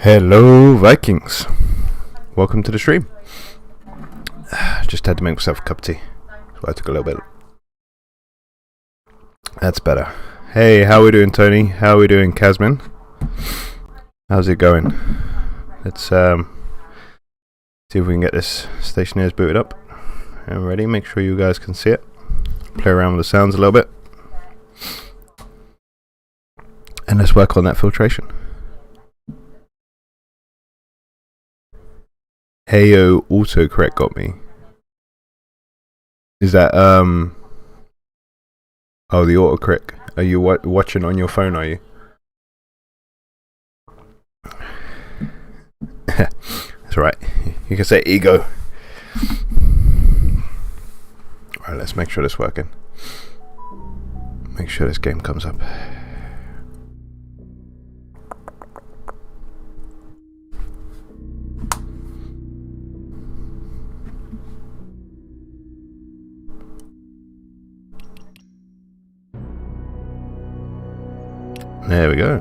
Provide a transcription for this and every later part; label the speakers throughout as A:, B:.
A: Hello Vikings, welcome to the stream. Just had to make myself a cup of tea, so I took a little bit. That's better. Hey, how are we doing, Tony? How are we doing, Casman? How's it going? Let's see if we can get this Stationeers booted up and ready. Make sure you guys can see it. Play around with the sounds a little bit, and let's work on that filtration. Heyo, autocorrect got me. Is that oh, the autocorrect? Are you watching on your phone? Are you? That's right. You can say ego. Right, let's make sure this is working. Make sure this game comes up. There we go.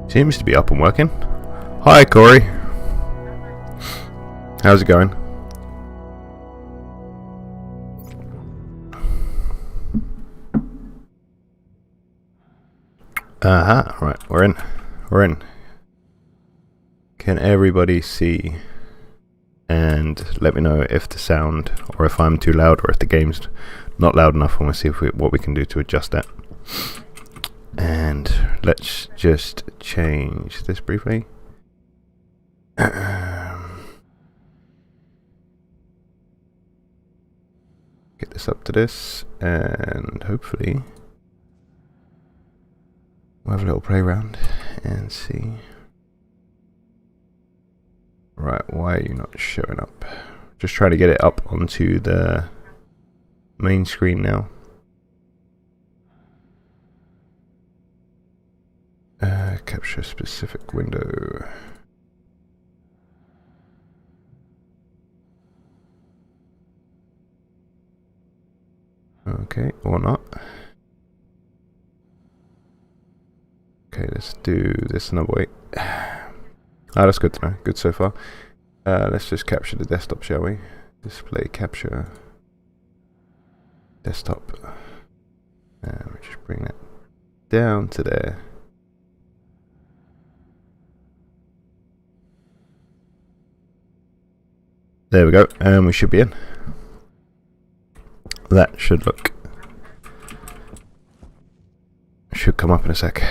A: Seems to be up and working. Hi, Corey. How's it going? Right, we're in. We're in. Can everybody see? And let me know if the sound, or if I'm too loud, or if the game's not loud enough, and we'll see if what we can do to adjust that. And let's just change this briefly. Get this up to this, and hopefully we'll have a little play around and see. Right, why are you not showing up? Just trying to get it up onto the main screen now. Capture specific window. Okay, or not. Okay, let's do this another way. Oh, that's good to know. Good so far. Let's just capture the desktop, shall we? Display capture desktop. And we'll just bring that down to there. There we go, and we should be in. That should come up in a sec.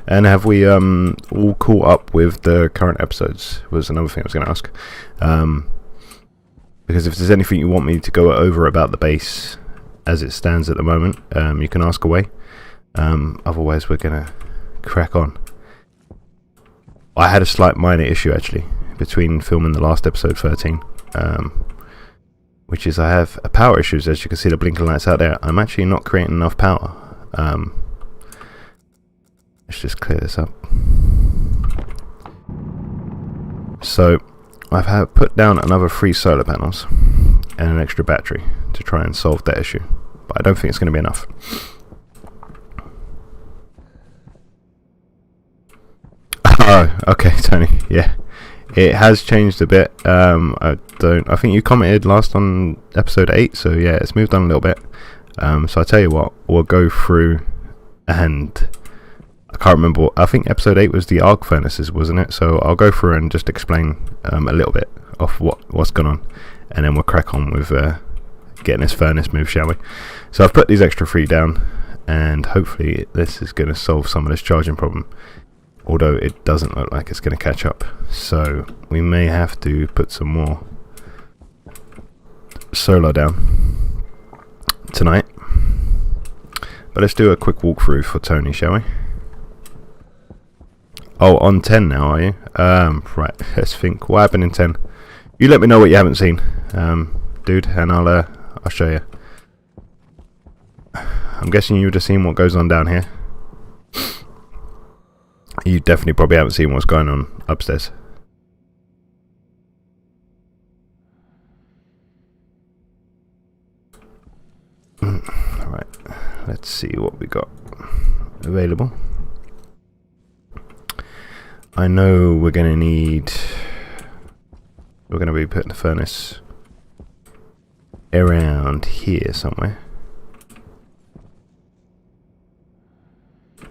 A: And have we all caught up with the current episodes? Was another thing I was going to ask. Because if there's anything you want me to go over about the base as it stands at the moment, you can ask away. Otherwise, we're going to crack on. I had a slight minor issue actually between filming the last episode 13, which is I have power issues. As you can see, the blinking lights out there. I'm actually not creating enough power. Let's just clear this up. So I've put down another 3 solar panels and an extra battery to try and solve that issue, but I don't think it's going to be enough. Oh, okay, Tony. Yeah, it has changed a bit. I think you commented last on episode 8, so yeah, it's moved on a little bit. So I tell you what, we'll go through, and I can't remember. I think episode 8 was the arc furnaces, wasn't it? So I'll go through and just explain a little bit of what's going on, and then we'll crack on with getting this furnace moved, shall we? So I've put these extra 3 down, and hopefully this is going to solve some of this charging problem. Although it doesn't look like it's going to catch up, so we may have to put some more solar down tonight. But let's do a quick walkthrough for Tony, shall we? Oh, on 10 now, are you? Right, let's think. What happened in 10? You let me know what you haven't seen, dude, and I'll show you. I'm guessing you would have seen what goes on down here. You definitely probably haven't seen what's going on upstairs. let's see what we got available. I know we're going to be putting the furnace around here somewhere.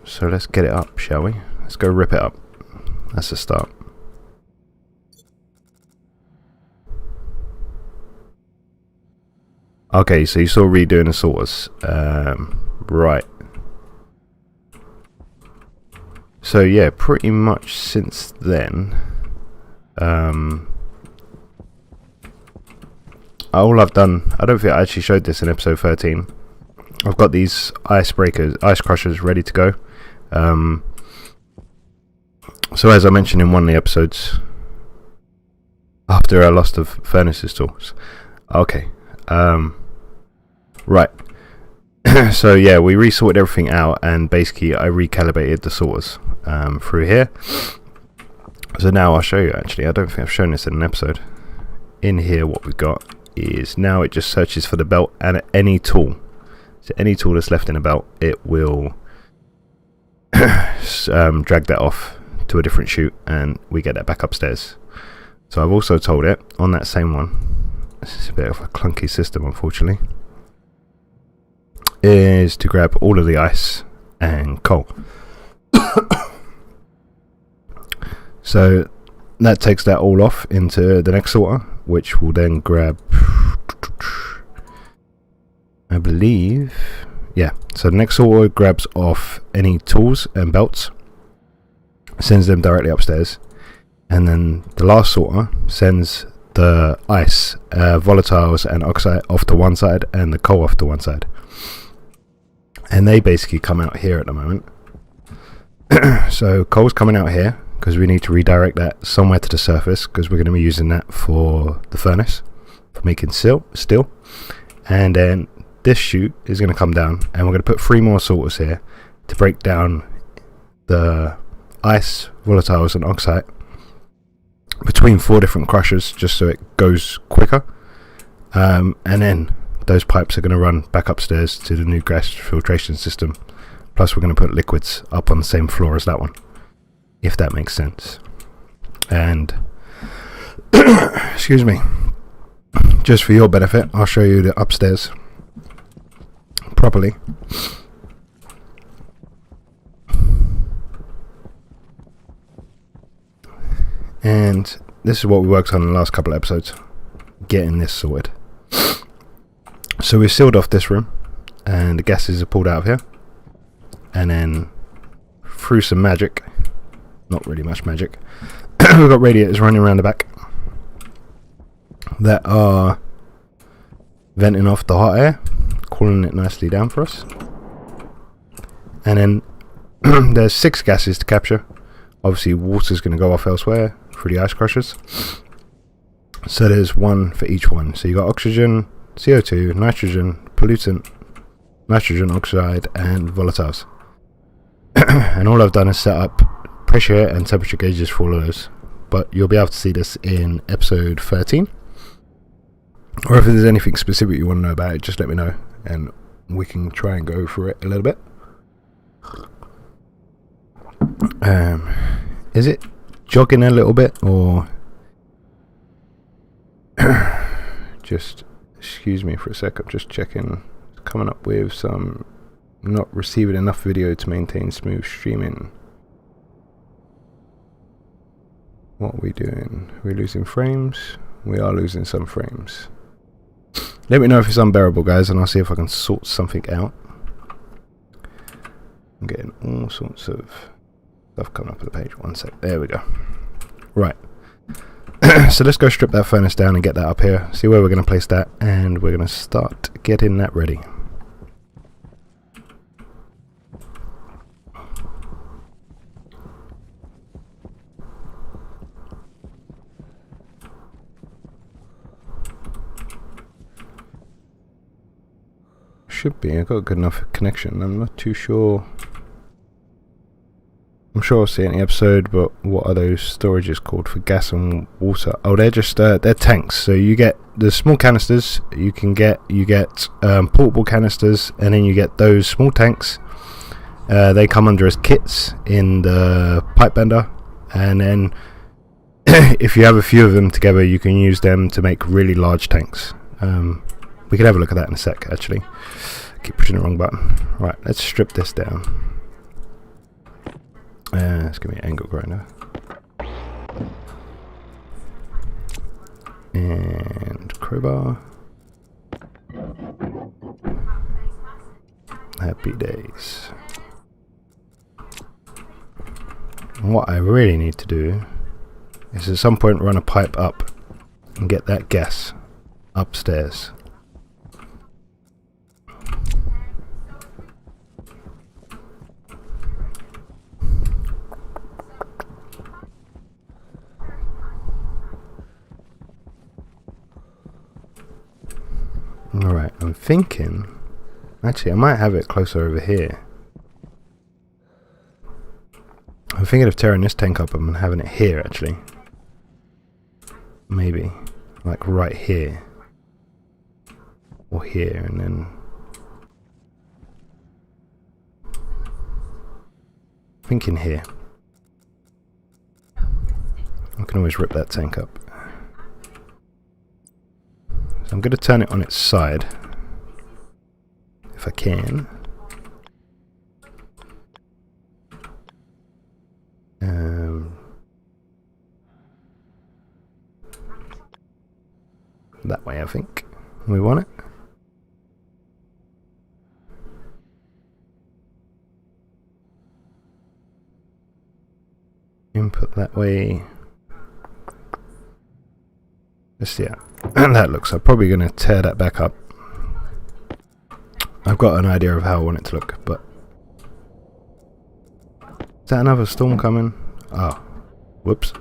A: So let's get it up, shall we? Let's go rip it up. That's the start. Okay, so you saw redoing the sorters. Right. So yeah, pretty much since then, all I've done, I don't think I actually showed this in episode 13. I've got these ice crushers ready to go. So as I mentioned in one of the episodes, after I lost the furnaces tools. Okay. Right. So yeah, we resorted everything out, and basically I recalibrated the sorters through here. So now I'll show you. Actually, I don't think I've shown this in an episode. In here, what we've got is now it just searches for the belt and any tool. So any tool that's left in a belt, it will drag that off to a different chute, and we get that back upstairs. So I've also told it on that same one. This is a bit of a clunky system, unfortunately. Is to grab all of the ice and coal. So that takes that all off into the next sorter, which will then grab, I believe, yeah. So the next sorter grabs off any tools and belts, sends them directly upstairs, and then the last sorter sends the ice, volatiles and oxide off to one side, and the coal off to one side. And they basically come out here at the moment. So coal's coming out here because we need to redirect that somewhere to the surface, because we're going to be using that for the furnace, for making steel. And then this chute is going to come down, and we're going to put 3 more sorters here to break down the ice, volatiles and oxide between 4 different crushers, just so it goes quicker. And then those pipes are going to run back upstairs to the new gas filtration system. Plus we're going to put liquids up on the same floor as that one, if that makes sense. And excuse me, just for your benefit, I'll show you the upstairs properly. And this is what we worked on in the last couple of episodes, getting this sorted. So we've sealed off this room, and the gases are pulled out of here, and then through some magic, not really much magic, we've got radiators running around the back that are venting off the hot air, cooling it nicely down for us. And then there's 6 gases to capture. Obviously water's going to go off elsewhere through the ice crushers, so there's 1 for each one. So you got oxygen, CO2, nitrogen, pollutant, nitrogen oxide and volatiles. And all I've done is set up pressure and temperature gauges for all of those, but you'll be able to see this in episode 13. Or if there's anything specific you want to know about it, just let me know and we can try and go through it a little bit. Is it jogging a little bit, or just excuse me for a sec, I'm just checking. Coming up with some not receiving enough video to maintain smooth streaming. What are we doing? We're losing frames. We are losing some frames. Let me know if it's unbearable, guys, and I'll see if I can sort something out. I'm getting all sorts of stuff coming up on the page. One sec. There we go. Right. So let's go strip that furnace down and get that up here. See where we're going to place that, and we're going to start getting that ready. Should be. I've got a good enough connection. I'm not too sure I'm sure I'll see it in the episode, but what are those storages called for gas and water? Oh, they're just they're tanks. So you get the small canisters. You get portable canisters, and then you get those small tanks. They come under as kits in the pipe bender, and then if you have a few of them together, you can use them to make really large tanks. We can have a look at that in a sec. Actually, keep pushing the wrong button. Right, let's strip this down. Let's give me an angle grinder. And crowbar. Happy days. And what I really need to do is at some point run a pipe up and get that gas upstairs. Alright, I'm thinking... Actually, I might have it closer over here. I'm thinking of tearing this tank up and having it here, actually. Maybe. Like right here. Or here, and then... Thinking here. I can always rip that tank up. So I'm going to turn it on its side. If I can. That way, I think. We want it. Input that way. Just, yeah. And that looks. I'm probably going to tear that back up. I've got an idea of how I want it to look, but... Is that another storm coming? Oh. Whoops.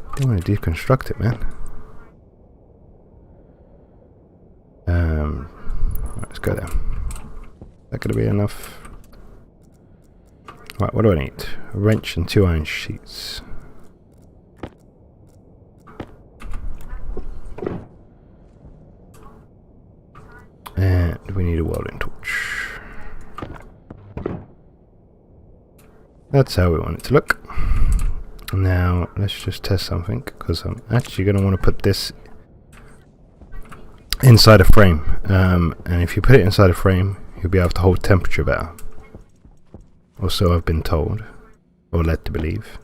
A: I don't want to deconstruct it, man. Right, let's go there. Is that going to be enough? Right, what do I need? A wrench and 2 iron sheets. And we need a welding torch. That's how we want it to look. Now, let's just test something, because I'm actually going to want to put this inside a frame. And if you put it inside a frame, you'll be able to hold temperature better. Or so I've been told, or led to believe.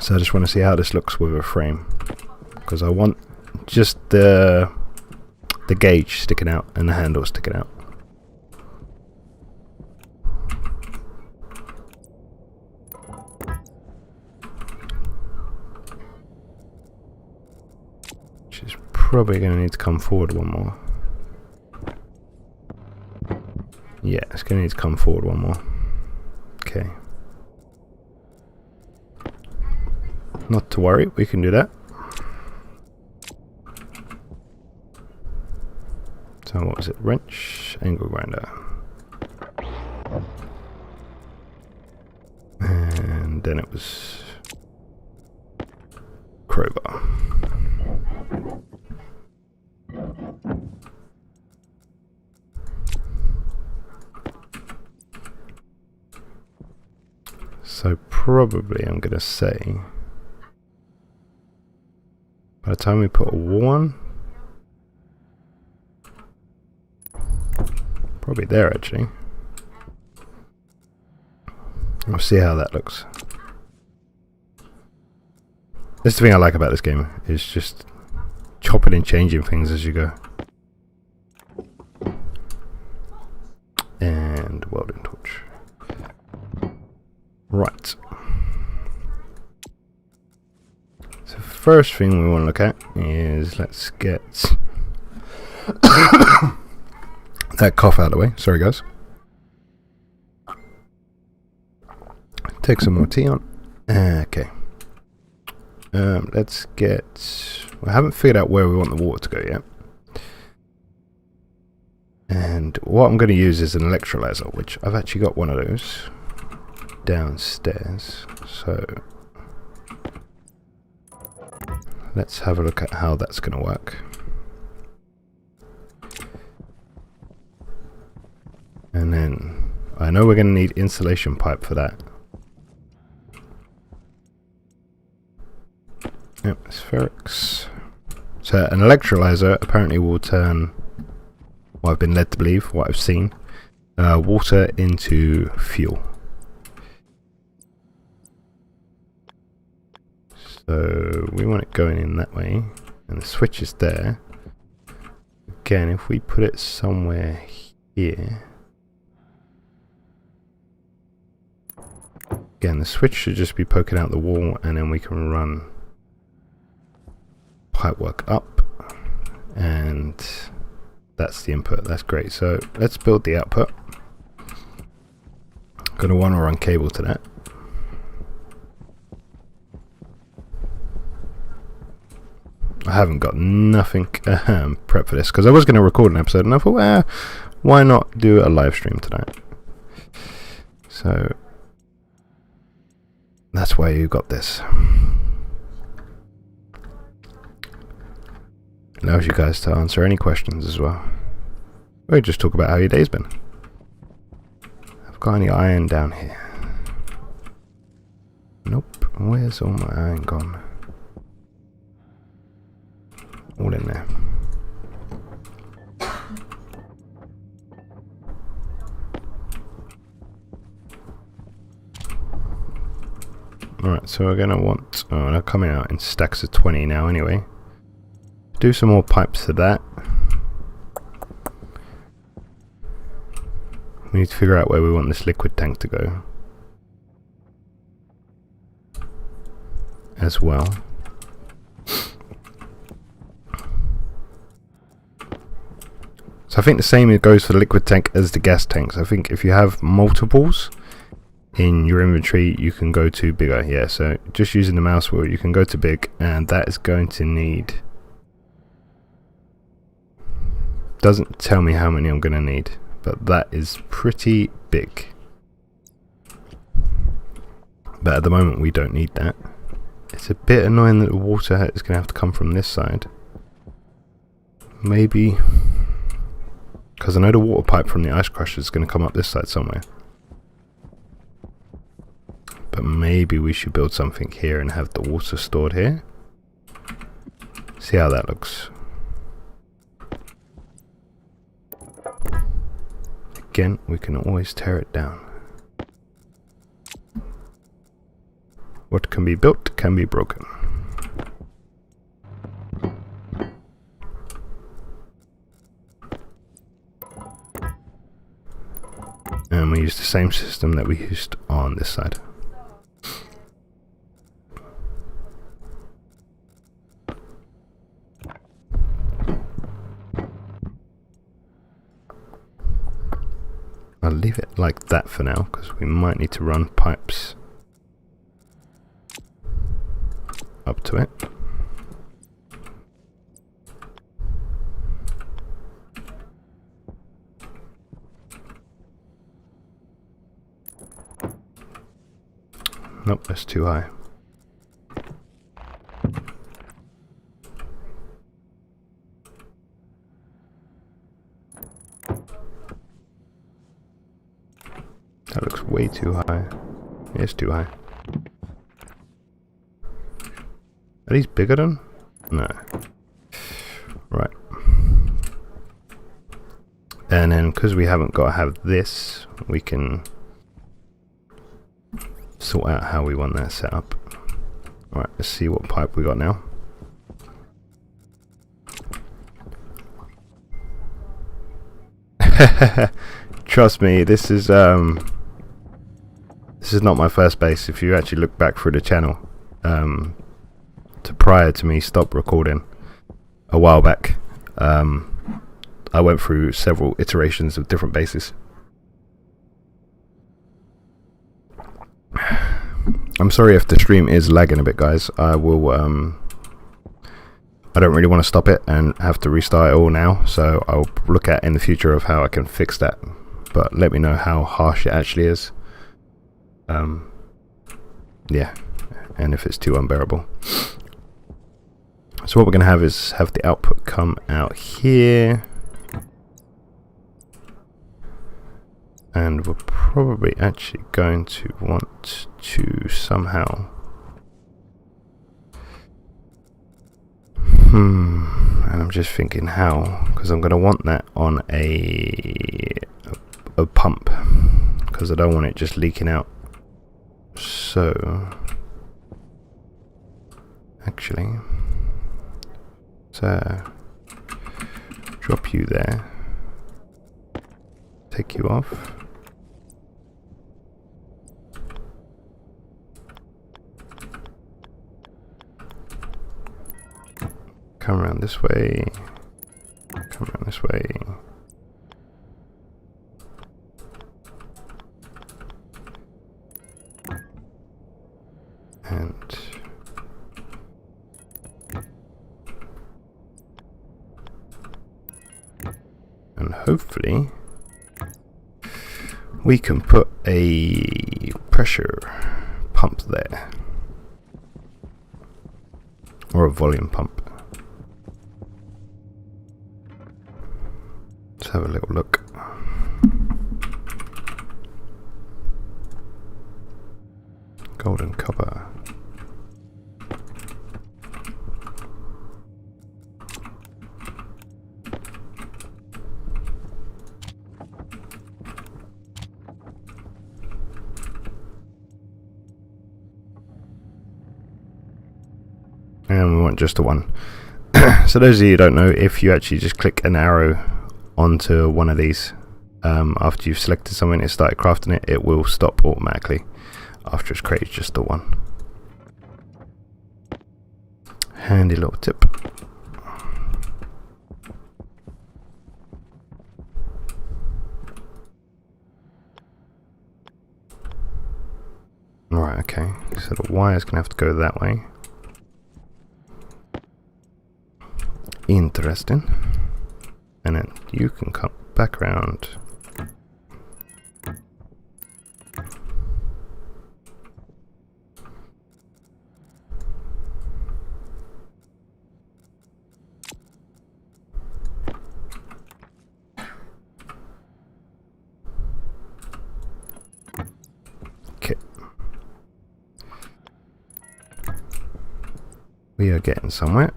A: So I just want to see how this looks with a frame, because I want just the gauge sticking out and the handle sticking out. Which is probably going to need to come forward one more. Yeah, it's going to need to come forward one more. Okay. Not to worry, we can do that. So what was it? Wrench, angle grinder. And then it was crowbar. So probably I'm going to say, by the time we put a wall on, probably there actually. We'll see how that looks. That's the thing I like about this game, is just chopping and changing things as you go. And welding torch. Right. So first thing we want to look at is, let's get that cough out of the way. Sorry guys. Take some more tea on. Okay. Let's get... I haven't figured out where we want the water to go yet. And what I'm going to use is an electrolyzer, which I've actually got one of those downstairs. So let's have a look at how that's going to work. And then I know we're going to need insulation pipe for that. Yep, it's ferrics. So an electrolyzer apparently will turn, what I've been led to believe, what I've seen, water into fuel. So we want it going in that way, and the switch is there. Again, if we put it somewhere here, again the switch should just be poking out the wall, and then we can run pipe work up, and that's the input. That's great. So let's build the output. Gonna want to run cable to that. I haven't got nothing prepped for this because I was going to record an episode and I thought, well, why not do a live stream tonight? So that's why you got this. Allows you guys to answer any questions as well. Or just talk about how your day's been. I've got any iron down here? Nope. Where's all my iron gone? All in there. Alright, so we're gonna want, oh, they're coming out in stacks of 20 now anyway. Do some more pipes to that. We need to figure out where we want this liquid tank to go as well. So I think the same goes for the liquid tank as the gas tanks. I think if you have multiples in your inventory, you can go to bigger. Yeah, so just using the mouse wheel, you can go to big, and that is going to need, doesn't tell me how many I'm going to need, but that is pretty big. But at the moment we don't need that. It's a bit annoying that the water is going to have to come from this side. Maybe, because I know the water pipe from the ice crusher is going to come up this side somewhere. But maybe we should build something here and have the water stored here. See how that looks. Again, we can always tear it down. What can be built can be broken. And we use the same system that we used on this side. I'll leave it like that for now because we might need to run pipes up to it. Nope, that's too high. That looks way too high. It's too high. Are these bigger than? No. Right. And then because we haven't got to have this, we can sort out how we want that set up. Alright, let's see what pipe we got now. Trust me, this is not my first base. If you actually look back through the channel, to prior to me stop recording a while back, I went through several iterations of different bases. I'm sorry if the stream is lagging a bit, guys. I will I don't really want to stop it and have to restart it all now, so I'll look at in the future of how I can fix that. But let me know how harsh it actually is. Yeah, and if it's too unbearable. So what we're going to have is have the output come out here. And we're probably actually going to want to somehow... and I'm just thinking how, because I'm going to want that on a pump, because I don't want it just leaking out. So actually, so drop you there, take you off, come around this way, come around this way. And hopefully we can put a pressure pump there, or a volume pump. Let's have a little look. Golden copper. And we want just the one. So those of you who don't know, if you actually just click an arrow onto one of these, after you've selected something and started crafting it, it will stop automatically after it's created just the one. Handy little tip. Right, okay, so the wire is going to have to go that way. Interesting. And then you can come back around. Okay. We are getting somewhere.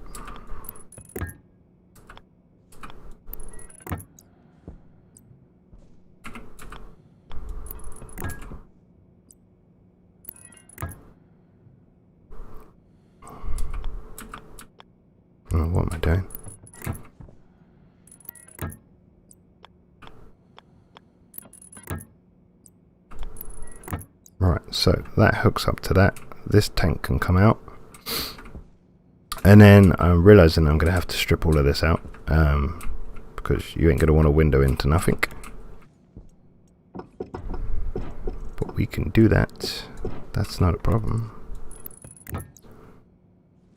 A: What am I doing? Right, so that hooks up to that. This tank can come out. And then I'm realizing I'm going to have to strip all of this out, because you ain't going to want a window into nothing. But we can do that. That's not a problem.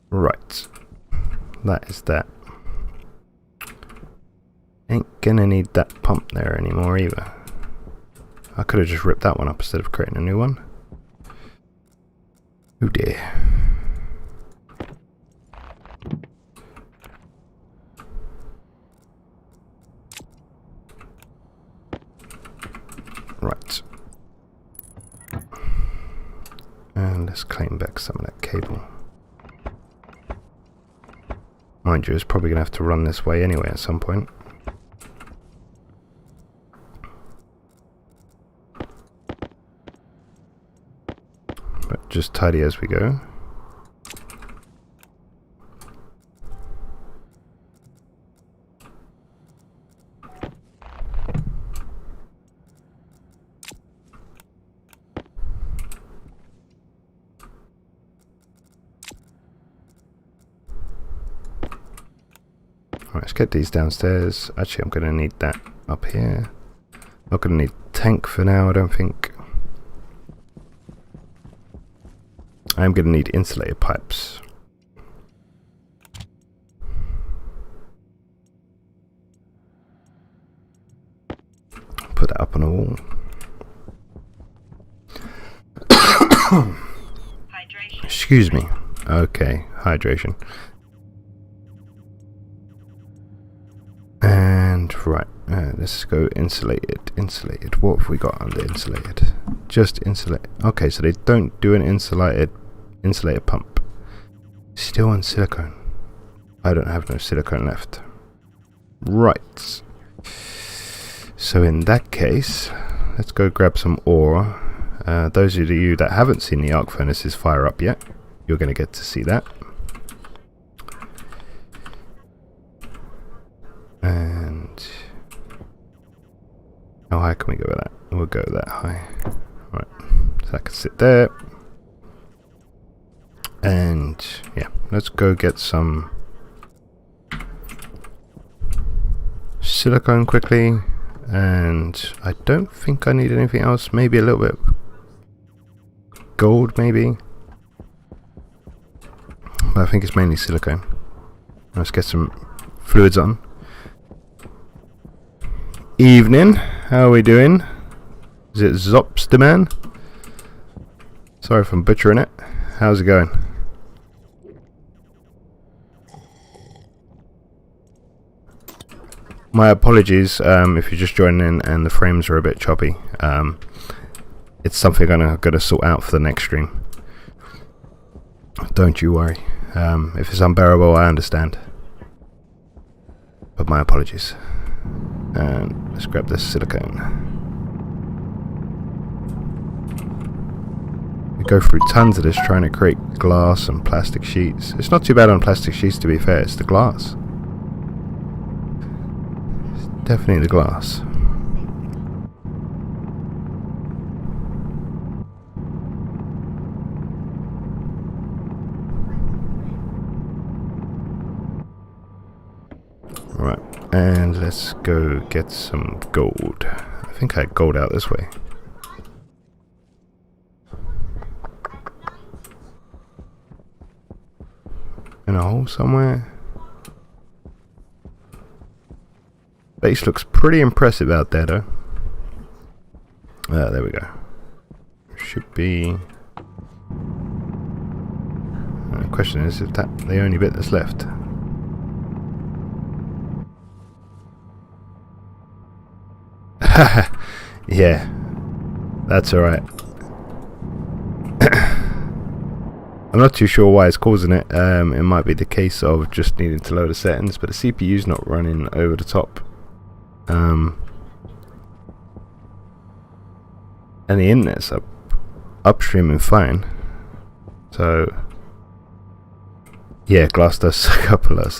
A: Right. That is that. Ain't gonna need that pump there anymore either. I could have just ripped that one up instead of creating a new one. Oh dear. Right. And let's claim back some of that cable. Mind you, it's probably going to have to run this way anyway at some point. But just tidy as we go. Right, let's get these downstairs. Actually, I'm going to need that up here. Not going to need tank for now, I don't think. I am going to need insulated pipes. put that up on the wall. Excuse me. Okay, hydration. And right, let's go insulated. Insulated. What have we got under insulated? Just insulate. Okay, so they don't do an insulated pump. Still on silicone. I don't have no silicone left. Right. So in that case, let's go grab some ore. Those of you that haven't seen the arc furnaces fire up yet, you're going to get to see that. And how high can we go with that? We'll go that high. Right, so that can sit there. And yeah, let's go get some silicone quickly. And I don't think I need anything else. Maybe a little bit gold, maybe. But I think it's mainly silicone. Let's get some fluids on. Evening, how are we doing? Is it Zops the man? Sorry if I'm butchering it. How's it going? My apologies if you're just joining in and the frames are a bit choppy. It's something I'm gonna sort out for the next stream. Don't you worry. If it's unbearable, I understand. But my apologies. And let's grab this silicone. We go through tons of this trying to create glass and plastic sheets. It's not too bad on plastic sheets, to be fair. It's the glass. It's definitely the glass. Right, and let's go get some gold. I think I had gold out this way. In a hole somewhere. Base looks pretty impressive out there though. There we go. Should be... the question is that the only bit that's left? Yeah, that's alright. I'm not too sure why it's causing it. It might be the case of just needing to load the settings, but the CPU's not running over the top. And the internet's upstreaming fine. So yeah, glass does suck up a lot of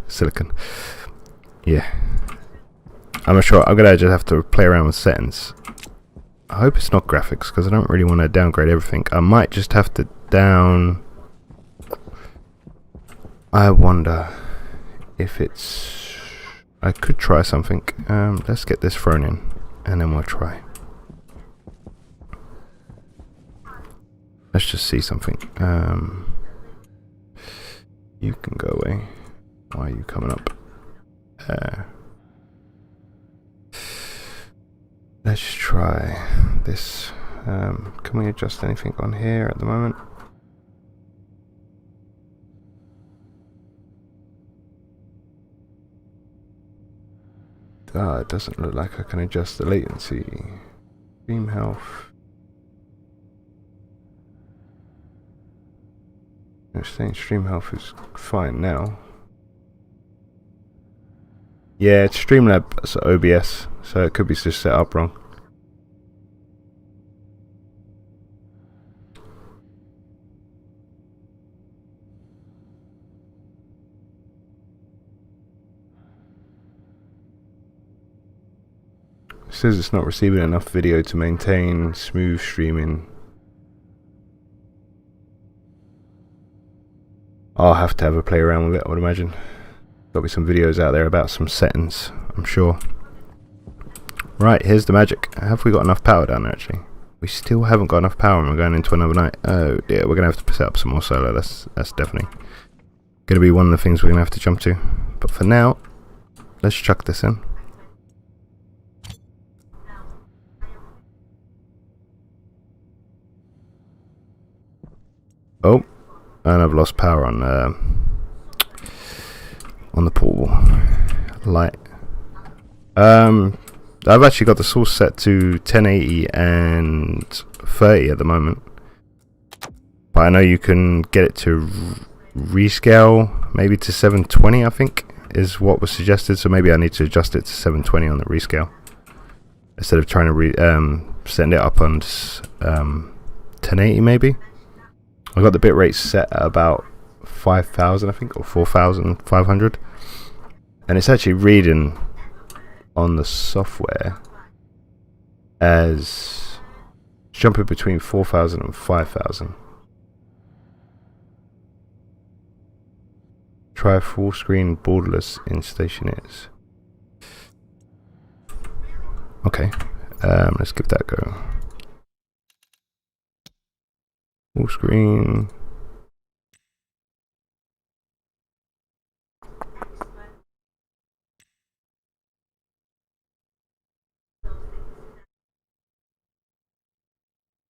A: silicon. Yeah. I'm not sure. I'm gonna just have to play around with settings. I hope it's not graphics because I don't really want to downgrade everything. I might just have to down. I wonder if it's. I could try something. Let's get this thrown in, and then we'll try. Let's just see something. You can go away. Why are you coming up? Let's try this. Can we adjust anything on here at the moment? It doesn't look like I can adjust the latency. Stream health. I'm saying stream health is fine now. Yeah, it's Streamlabs OBS, so it could be just set up wrong. It says it's not receiving enough video to maintain smooth streaming. I'll have to have a play around with it, I would imagine. There'll be some videos out there about some settings, I'm sure. Right, here's the magic. Have we got enough power down there, actually? We still haven't got enough power and we're going into another night. Oh dear, we're going to have to set up some more solar. That's definitely going to be one of the things we're going to have to jump to. But for now, let's chuck this in. And I've lost power on the portable light. I've actually got the source set to 1080 and 30 at the moment, but I know you can get it to rescale maybe to 720, I think is what was suggested, so maybe I need to adjust it to 720 on the rescale instead of trying to send it up on 1080 maybe. I got the bitrate set at about 5,000 I think, or 4,500, and it's actually reading on the software as jumping between 4,000 and 5,000. Try full screen borderless in Stationeers. Okay, let's give that a go. Full screen.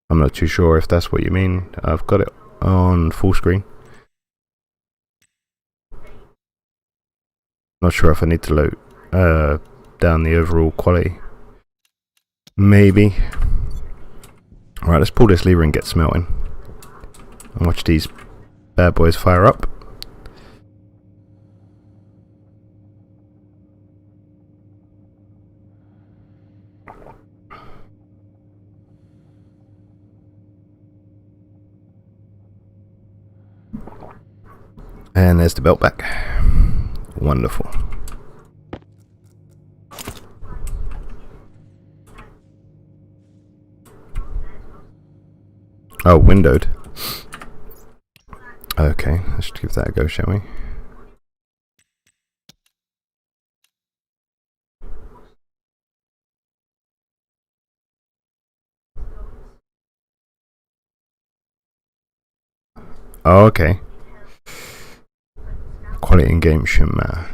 A: I'm not too sure if that's what you mean. I've got it on full screen. Not sure if I need to load down the overall quality. Maybe. Alright, let's pull this lever and get smelting. And watch these bad boys fire up. And there's the belt back. Wonderful. Oh, windowed. Okay, let's give that a go, shall we? Oh, okay. Quality in game shouldn't matter.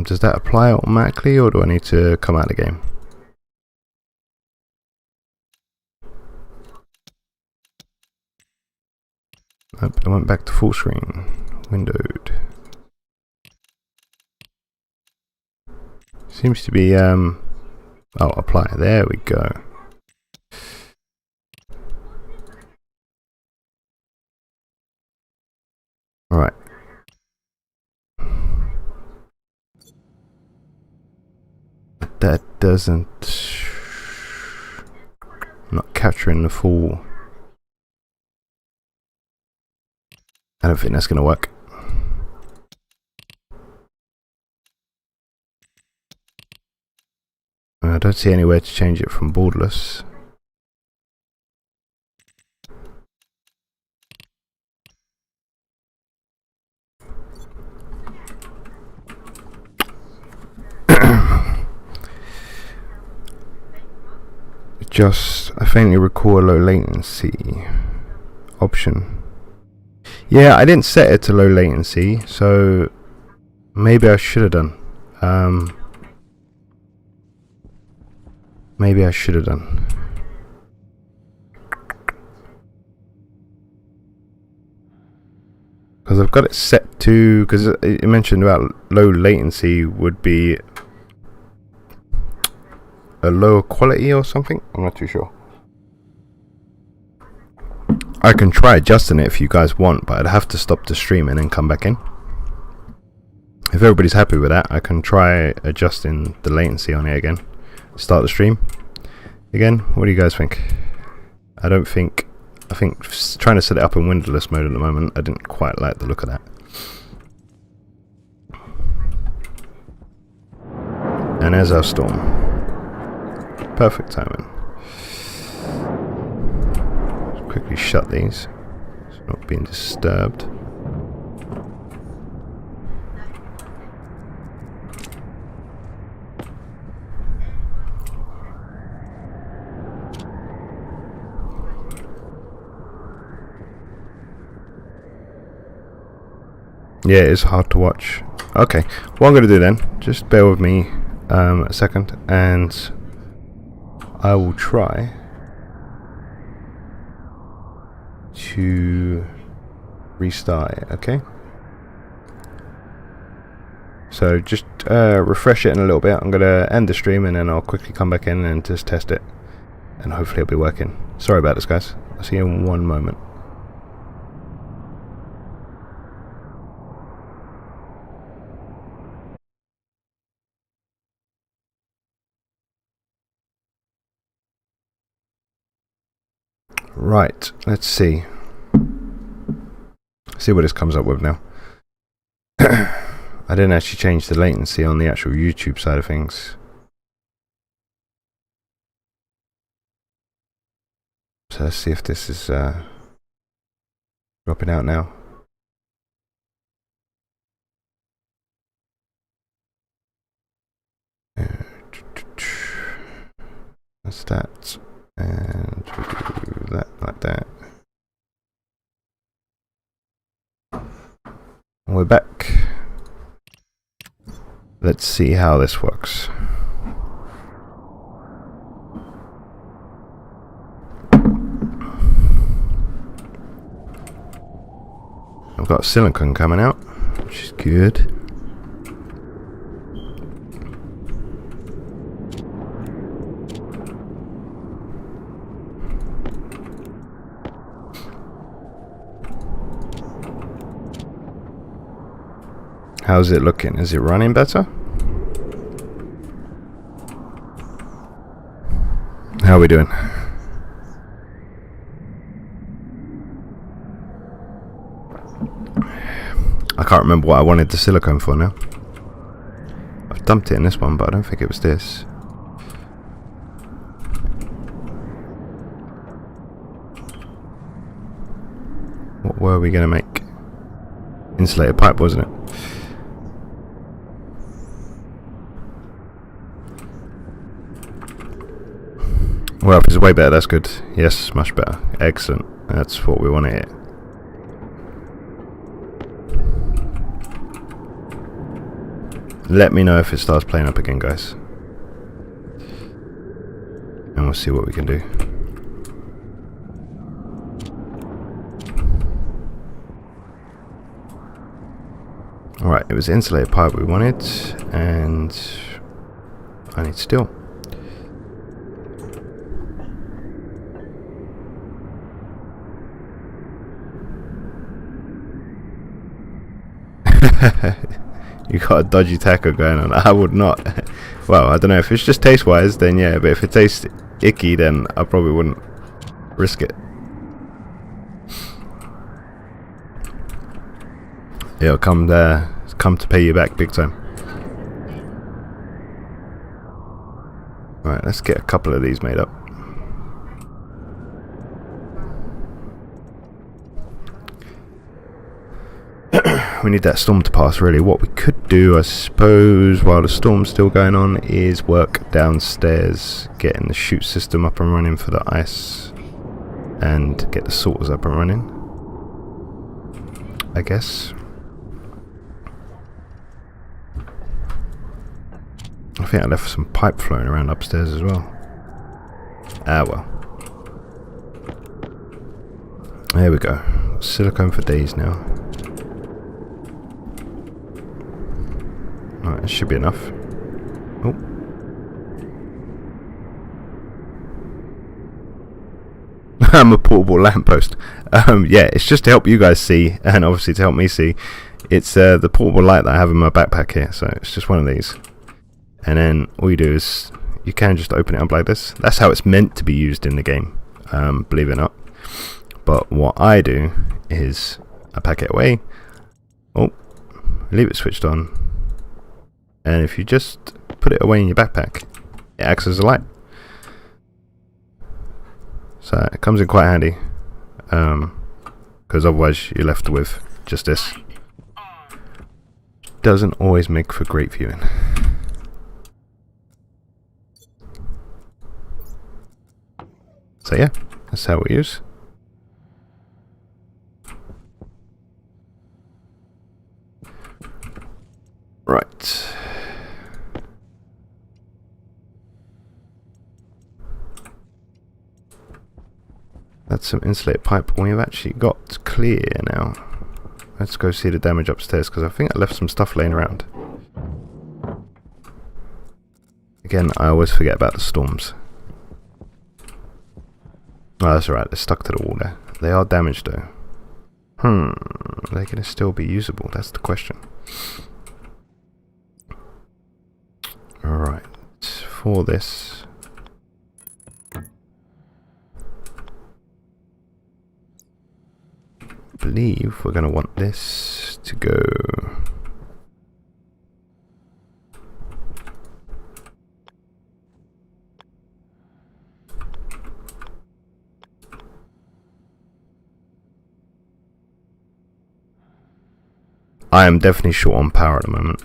A: Does that apply automatically, or do I need to come out of the game? Nope, I went back to full screen. Windowed. Seems to be oh, apply. There we go. Alright. That doesn't... I'm not capturing the full... I don't think that's going to work. I don't see anywhere to change it from borderless. I faintly recall a low latency option. Yeah, I didn't set it to low latency, so maybe I should have done. Maybe I should have done. Because I've got it set to, because it mentioned about low latency would be a lower quality or something. I'm not too sure. I can try adjusting it if you guys want, but I'd have to stop the stream and then come back in. If everybody's happy with that, I can try adjusting the latency on it again. Start the stream again. What do you guys think? I think trying to set it up in windowless mode at the moment, I didn't quite like the look of that. And there's our storm. Perfect timing. Let's quickly shut these. It's not being disturbed. Yeah, it's hard to watch. Okay, what I'm going to do then, just bear with me a second, and I will try to restart it, okay? So just refresh it in a little bit. I'm going to end the stream and then I'll quickly come back in and just test it. And hopefully it'll be working. Sorry about this, guys. I'll see you in one moment. Right, let's see. See what this comes up with now. I didn't actually change the latency on the actual YouTube side of things. So let's see if this is dropping out now. That's that. And we do that like that. And we're back. Let's see how this works. I've got silicone coming out, which is good. How's it looking? Is it running better? How are we doing? I can't remember what I wanted the silicone for now. I've dumped it in this one, but I don't think it was this. What were we going to make? Insulated pipe, wasn't it? Well, if it's way better, that's good. Yes, much better. Excellent. That's what we want to hear. Let me know if it starts playing up again, guys. And we'll see what we can do. Alright, it was insulated pipe we wanted, and I need steel. You got a dodgy tacker going on. I would not. Well, I don't know, if it's just taste wise then yeah, but if it tastes icky then I probably wouldn't risk it. It'll come to pay you back big time. Alright, let's get a couple of these made up. We need that storm to pass, really. What we could do, I suppose, while the storm's still going on, is work downstairs, getting the chute system up and running for the ice, and get the sorters up and running, I guess. I think I left some pipe floating around upstairs as well. Ah, well. There we go. Silicone for days now. Alright, that should be enough. Oh. I'm a portable lamppost. Yeah, it's just to help you guys see, and obviously to help me see. It's the portable light that I have in my backpack here, so it's just one of these. And then all you do is, you can just open it up like this. That's how it's meant to be used in the game, believe it or not. But what I do is, I pack it away. Oh, leave it switched on. And if you just put it away in your backpack, it acts as a light. So it comes in quite handy, because otherwise you're left with just this. Doesn't always make for great viewing. So yeah, that's how we use. Right. had some insulated pipe. We've actually got clear now. Let's go see the damage upstairs, because I think I left some stuff laying around. Again, I always forget about the storms. Oh, that's alright, they're stuck to the wall there. They are damaged though. Are they going to still be usable? That's the question. Alright, for this... I believe we're going to want this to go... I am definitely short on power at the moment.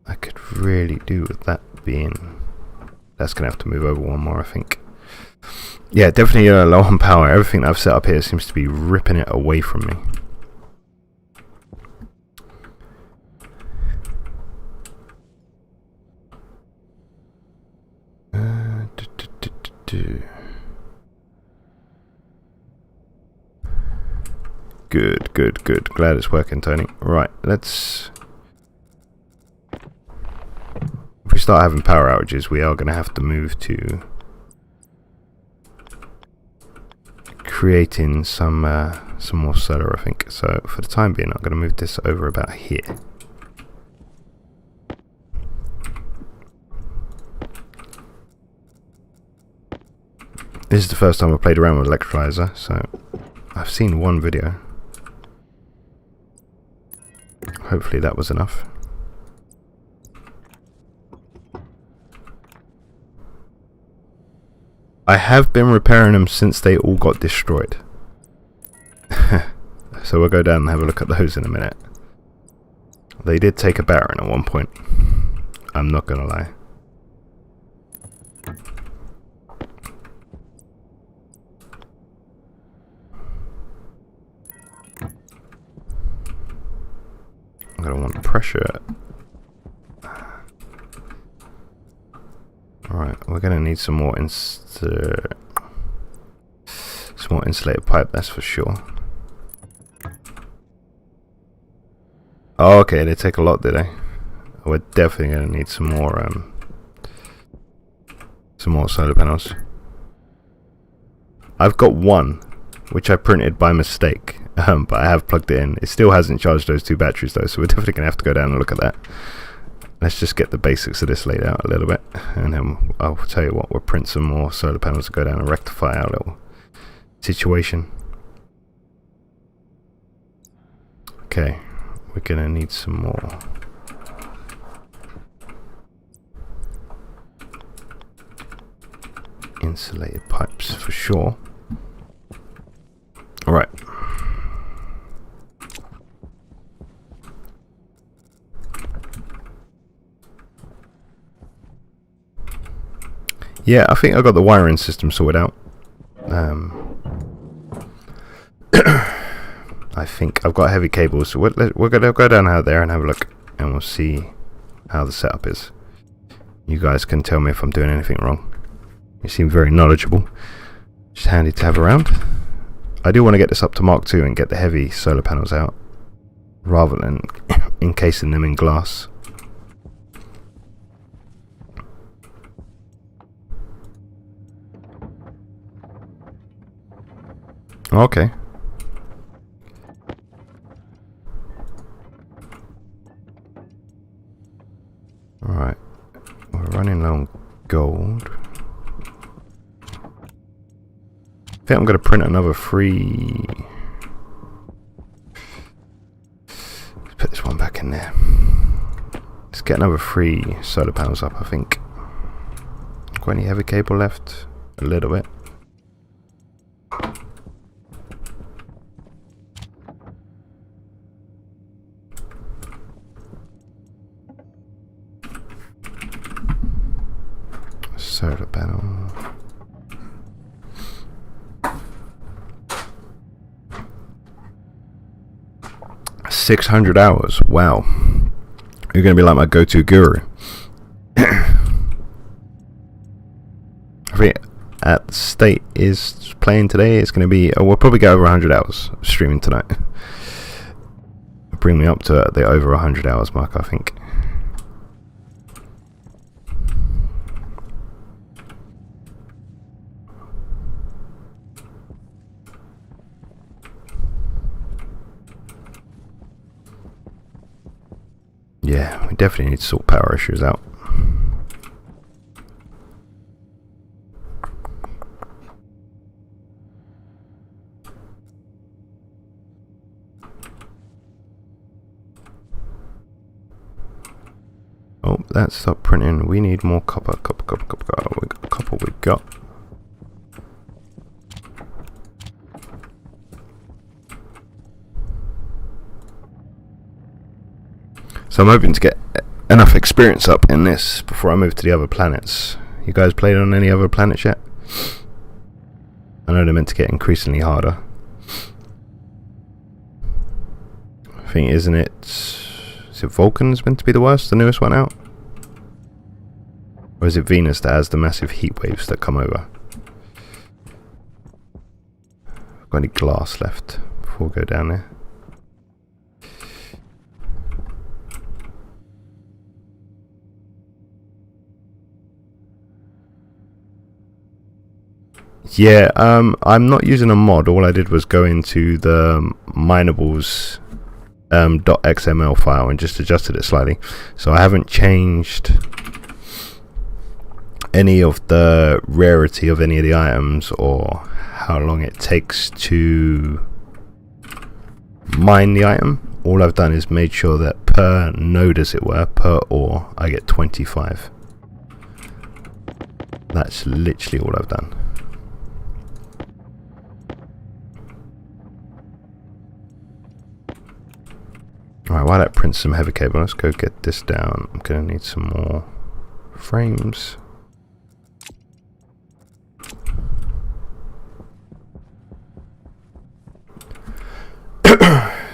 A: I could really do with that being... That's going to have to move over one more, I think. Yeah, definitely low on power. Everything that I've set up here seems to be ripping it away from me. Good, good, good. Glad it's working, Tony. Right, let's... If we start having power outages, we are going to have to move to... creating some more solar, I think. So, for the time being, I'm going to move this over about here. This is the first time I've played around with electrolyzer, so I've seen one video. Hopefully that was enough. I have been repairing them since they all got destroyed. So we'll go down and have a look at those in a minute. They did take a battering at one point. I'm not gonna lie. I'm gonna want pressure. Alright, we're gonna need some more insulated pipe, that's for sure. Oh, okay, they take a lot, did they? We're definitely gonna need some more solar panels. I've got one, which I printed by mistake. But I have plugged it in. It still hasn't charged those two batteries though, so we're definitely going to have to go down and look at that. Let's just get the basics of this laid out a little bit, and then I'll tell you what, we'll print some more solar panels to go down and rectify our little situation. Okay, we're going to need some more. Insulated pipes for sure. Alright. Yeah, I think I got the wiring system sorted out. I think I've got heavy cables, so we're going to go down out there and have a look, and we'll see how the setup is. You guys can tell me if I'm doing anything wrong. You seem very knowledgeable. Just handy to have around. I do want to get this up to Mark II and get the heavy solar panels out, rather than encasing them in glass. Okay. Alright. We're running low on gold. I think I'm going to print another 3. Let's put this one back in there. Let's get another 3 solar panels up, I think. Got any heavy cable left? A little bit. Solar panel. $600 hours. Wow. You're going to be like my go-to guru. think at State is playing today, it's going to be, we'll probably get over 100 hours of streaming tonight. Bring me up to the over 100 hours mark, I think. Yeah, we definitely need to sort power issues out. Oh, that stopped printing. We need more copper. Copper. We got copper. We got. So I'm hoping to get enough experience up in this before I move to the other planets. You guys played on any other planets yet? I know they're meant to get increasingly harder. I think, isn't it? Is it Vulcan's meant to be the worst, the newest one out? Or is it Venus that has the massive heat waves that come over? Got any glass left before we go down there? Yeah, I'm not using a mod. All I did was go into the Minables .xml file and just adjusted it slightly. So I haven't changed any of the rarity of any of the items or how long it takes to mine the item. All I've done is made sure that per node, as it were, per ore, I get 25. That's literally all I've done. Alright, while that prints some heavy cable, let's go get this down. I'm going to need some more frames.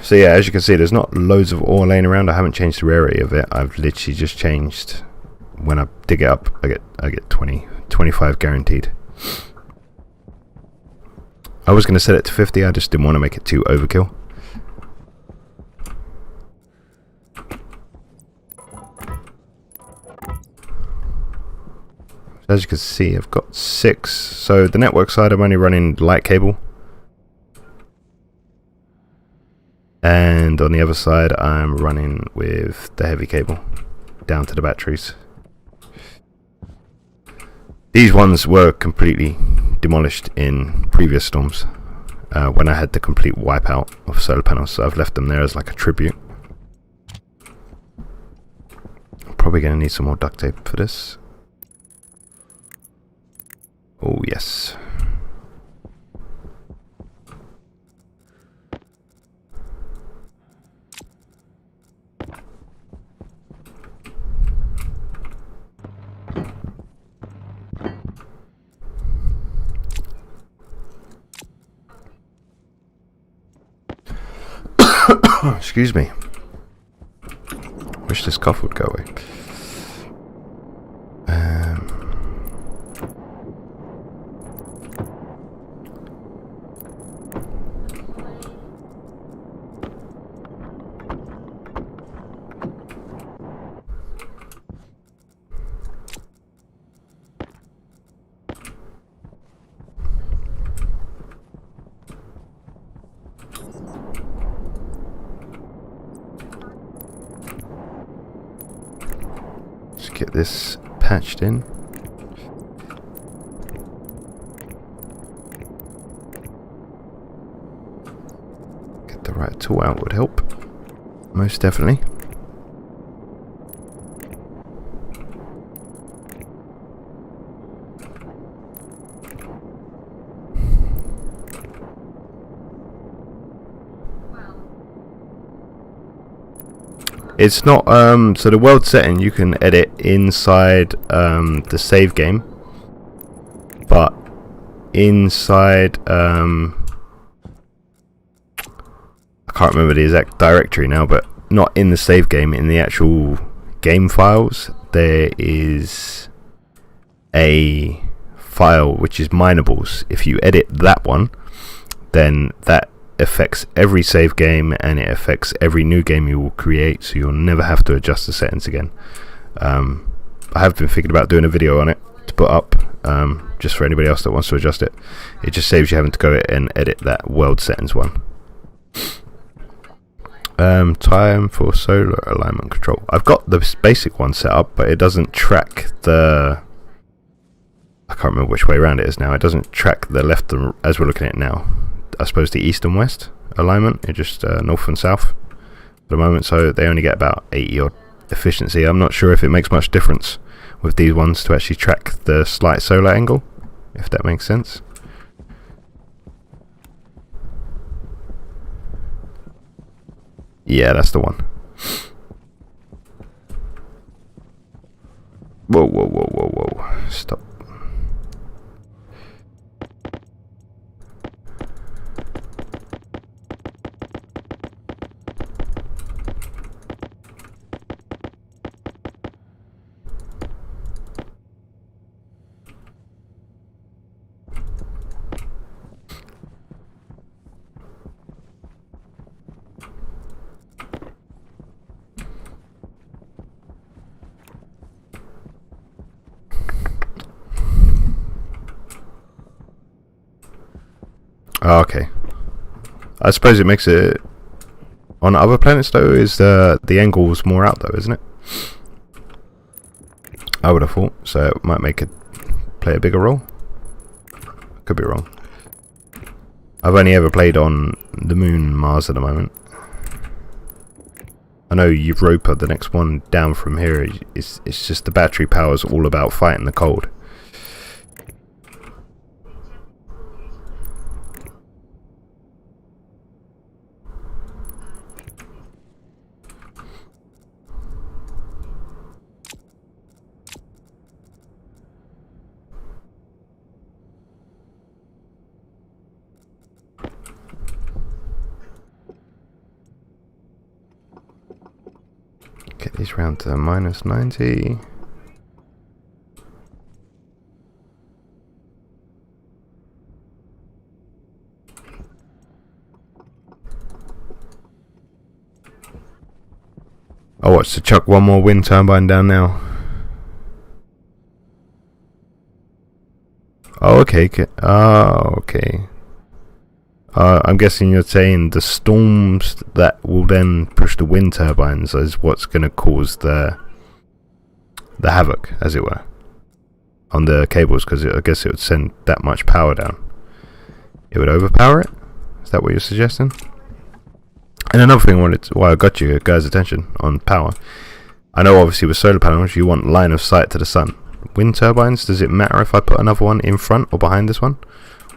A: So yeah, as you can see, there's not loads of ore laying around. I haven't changed the rarity of it. I've literally just changed, when I dig it up, I get 25 guaranteed. I was going to set it to 50, I just didn't want to make it too overkill. As you can see, I've got 6. So the network side, I'm only running light cable. And on the other side, I'm running with the heavy cable down to the batteries. These ones were completely demolished in previous storms when I had the complete wipeout of solar panels. So I've left them there as like a tribute. I'm probably going to need some more duct tape for this. Oh yes. Excuse me. Wish this cough would go away. Get this patched in. Get the right tool out would help. Most definitely. It's not, so the world setting you can edit inside the save game, but inside, I can't remember the exact directory now, but not in the save game, in the actual game files, there is a file which is minables. If you edit that one, then that affects every save game and it affects every new game you will create, so you'll never have to adjust the settings again. I have been thinking about doing a video on it to put up, just for anybody else that wants to adjust it. It just saves you having to go and edit that world settings one. Time for solar alignment control. I've got the basic one set up, but it doesn't track the... I can't remember which way around it is now. It doesn't track the left and, as we're looking at it now. I suppose the east and west alignment. It just north and south at the moment, so they only get about 80 odd efficiency. I'm not sure if it makes much difference with these ones to actually track the slight solar angle, if that makes sense. Yeah, that's the one. Whoa, whoa, whoa, whoa, whoa. Stop. Oh, okay. I suppose it makes it... On other planets though, is the angle's more out though, isn't it? I would have thought. So it might make it play a bigger role. Could be wrong. I've only ever played on the moon, Mars at the moment. I know Europa, the next one down from here, it's just the battery power is all about fighting the cold. Get these round to minus 90. Oh, what's to chuck one more wind turbine down now? Oh, okay. Oh, okay. I'm guessing you're saying the storms that will then push the wind turbines is what's going to cause the havoc, as it were, on the cables, because I guess it would send that much power down. It would overpower it? Is that what you're suggesting? And another thing I got you guys' attention on power. I know obviously with solar panels you want line of sight to the sun. Wind turbines, does it matter if I put another one in front or behind this one?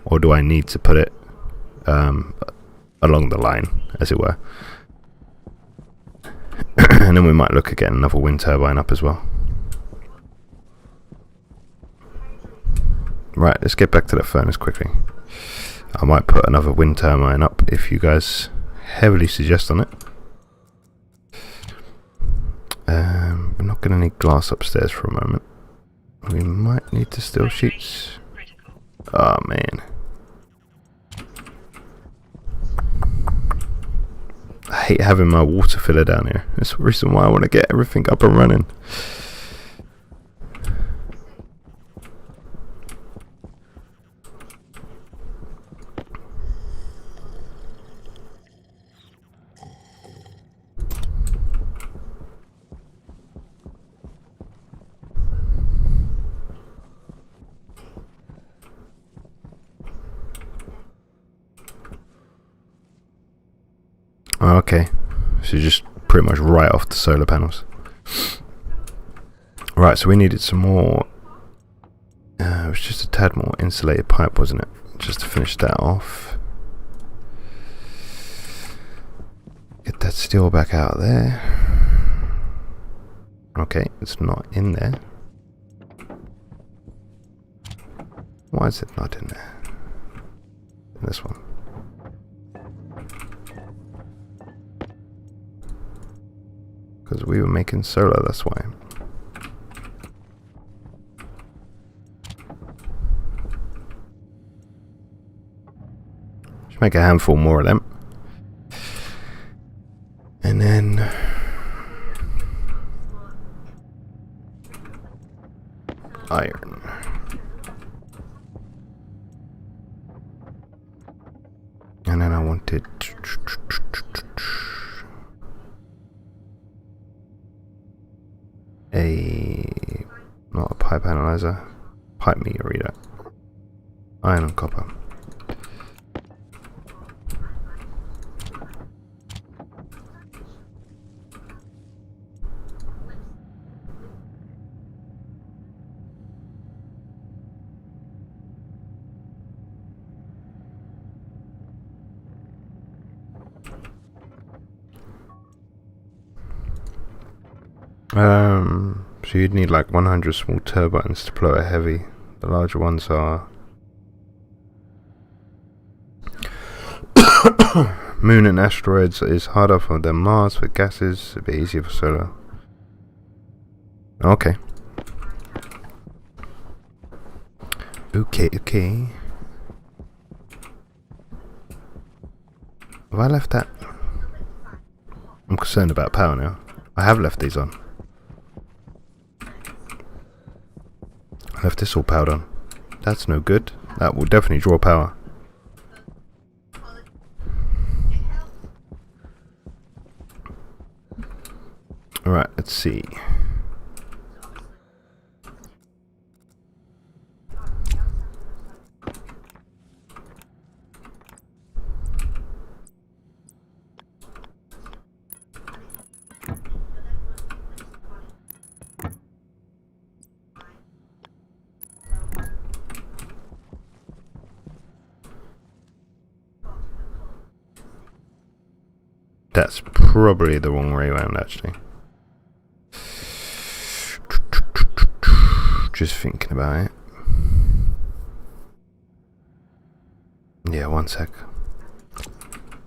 A: Or do I need to put it along the line, as it were? And then we might look at getting another wind turbine up as well. Right, let's get back to the furnace quickly. I might put another wind turbine up if you guys heavily suggest on it. We're not going to need glass upstairs for a moment. We might need the steel sheets. Oh man. I hate having my water filler down here. That's the reason why I want to get everything up and running. Okay, so just pretty much right off the solar panels. Right, so we needed some more. It was just a tad more insulated pipe, wasn't it? Just to finish that off. Get that steel back out there. Okay, it's not in there. Why is it not in there? This one. Because we were making solar, that's why. Make a handful more of them. And then iron. And then I wanted not a pipe analyzer, pipe meter reader. Iron and copper. So you'd need like 100 small turbines to blow a heavy. The larger ones are Moon and asteroids is harder for than Mars for gases, a bit easier for solar. Okay. Okay. Have I left that? I'm concerned about power now. I have left these on. I left this all powered on. That's no good. That will definitely draw power. Alright, let's see. That's probably the wrong way around, actually. Just thinking about it. Yeah, one sec.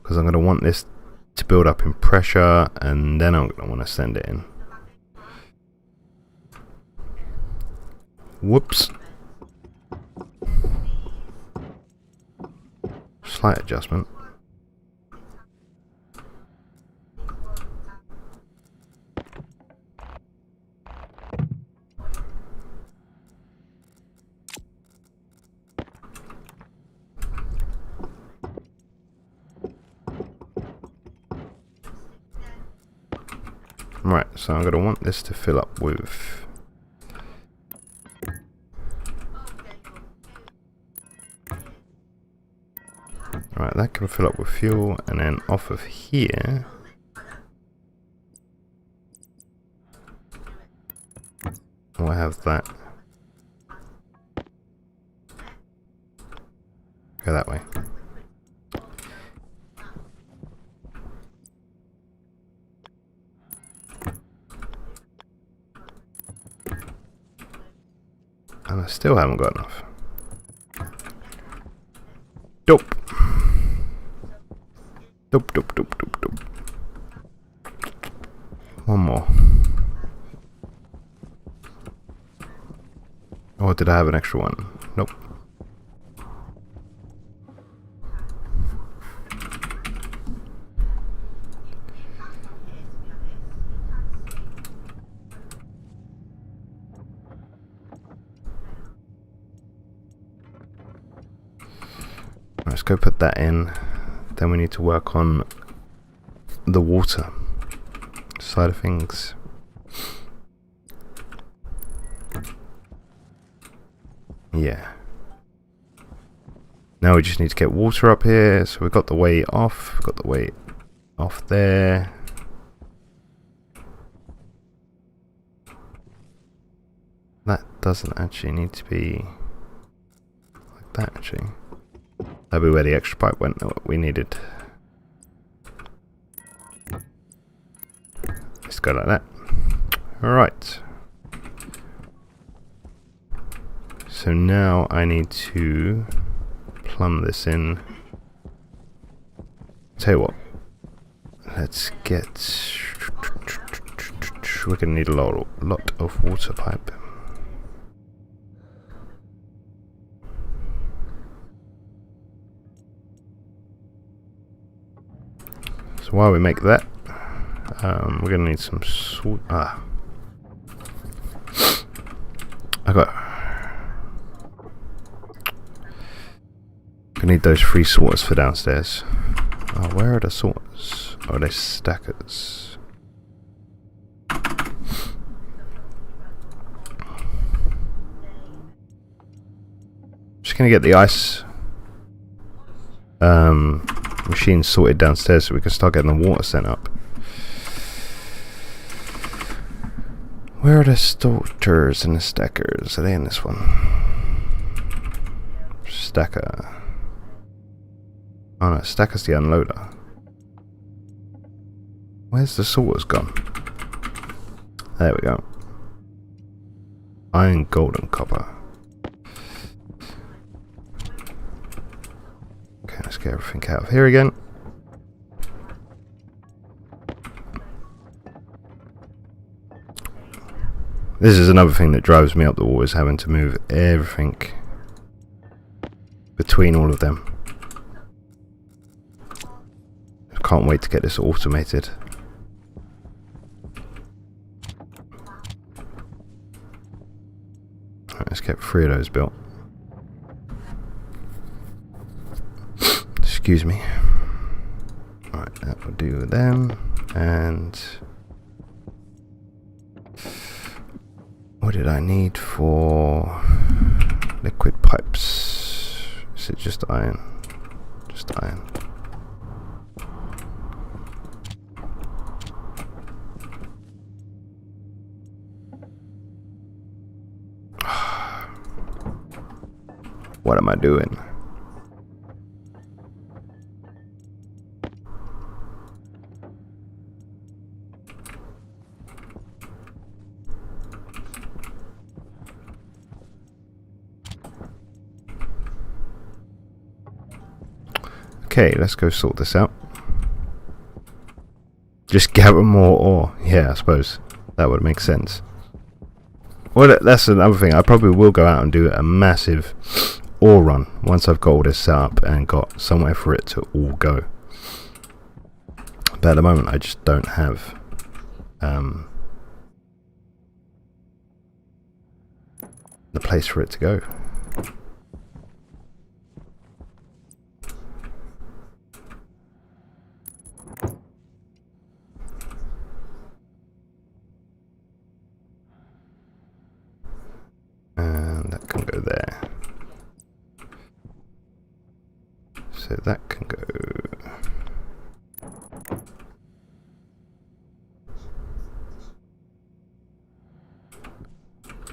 A: Because I'm going to want this to build up in pressure, and then I'm going to want to send it in. Whoops. Slight adjustment. Right, so I'm going to want this to fill up with right, that can fill up with fuel, and then off of here we'll have that go that way. And I still haven't got enough. Dope. Dope. One more. Or did I have an extra one? Nope. Let's go put that in. Then we need to work on the water side of things. Yeah. Now we just need to get water up here. So we've got the weight off. We've got the weight off there. That doesn't actually need to be like that, actually. That'll be where the extra pipe went, what we needed. Let's go like that. Alright. So now I need to plumb this in. Tell you what. Let's get... We're going to need a lot of water pipe. So while we make that, we're gonna need some I need those 3 sorters for downstairs. Oh, where are the sorters? Oh, they're stackers. Just gonna get the ice machine sorted downstairs so we can start getting the water sent up. Where are the sorters and the stackers? Are they in this one? Stacker. Oh no, stacker's the unloader. Where's the sorters gone? There we go. Iron, gold and copper. Okay, let's get everything out of here again. This is another thing that drives me up the wall, is having to move everything between all of them. I can't wait to get this automated. Right, let's get 3 of those built. Excuse me. Right, that will do them. And what did I need for liquid pipes? Is it just iron? Just iron. What am I doing? Okay, let's go sort this out. Just gather more ore. Yeah, I suppose that would make sense. Well, that's another thing. I probably will go out and do a massive ore run once I've got all this set up and got somewhere for it to all go. But at the moment, I just don't have the place for it to go. And that can go there. So that can go.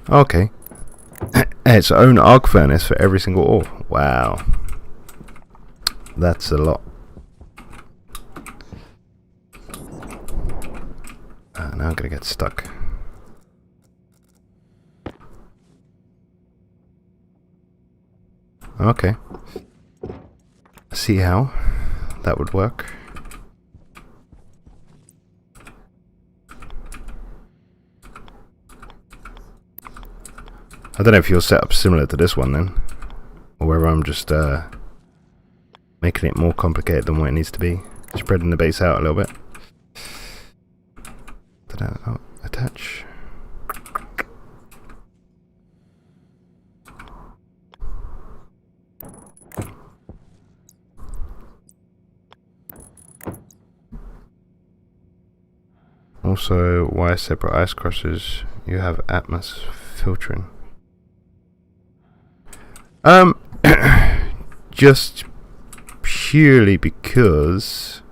A: Okay. Its own arc furnace for every single ore. Wow. That's a lot. Now I'm gonna get stuck. Okay. See how that would work. I don't know if your setup's similar to this one then, or whether I'm just making it more complicated than what it needs to be, spreading the base out a little bit. Attach. Also, why separate ice crushers? You have Atmos filtering. Just purely because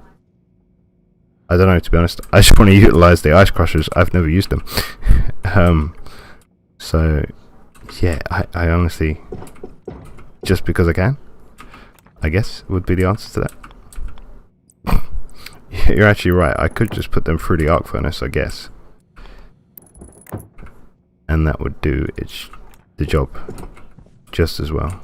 A: I don't know, to be honest. I just want to utilize the ice crushers. I've never used them. So yeah, I honestly, just because I can, I guess, would be the answer to that. You're actually right. I could just put them through the arc furnace, I guess, and that would do the job just as well.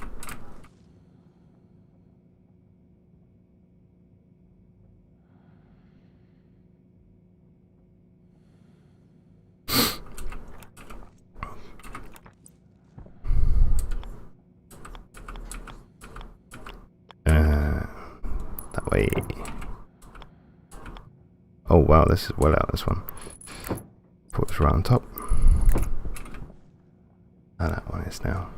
A: That way. Oh wow, this is well out, this one. Put this right on top. And that one is now.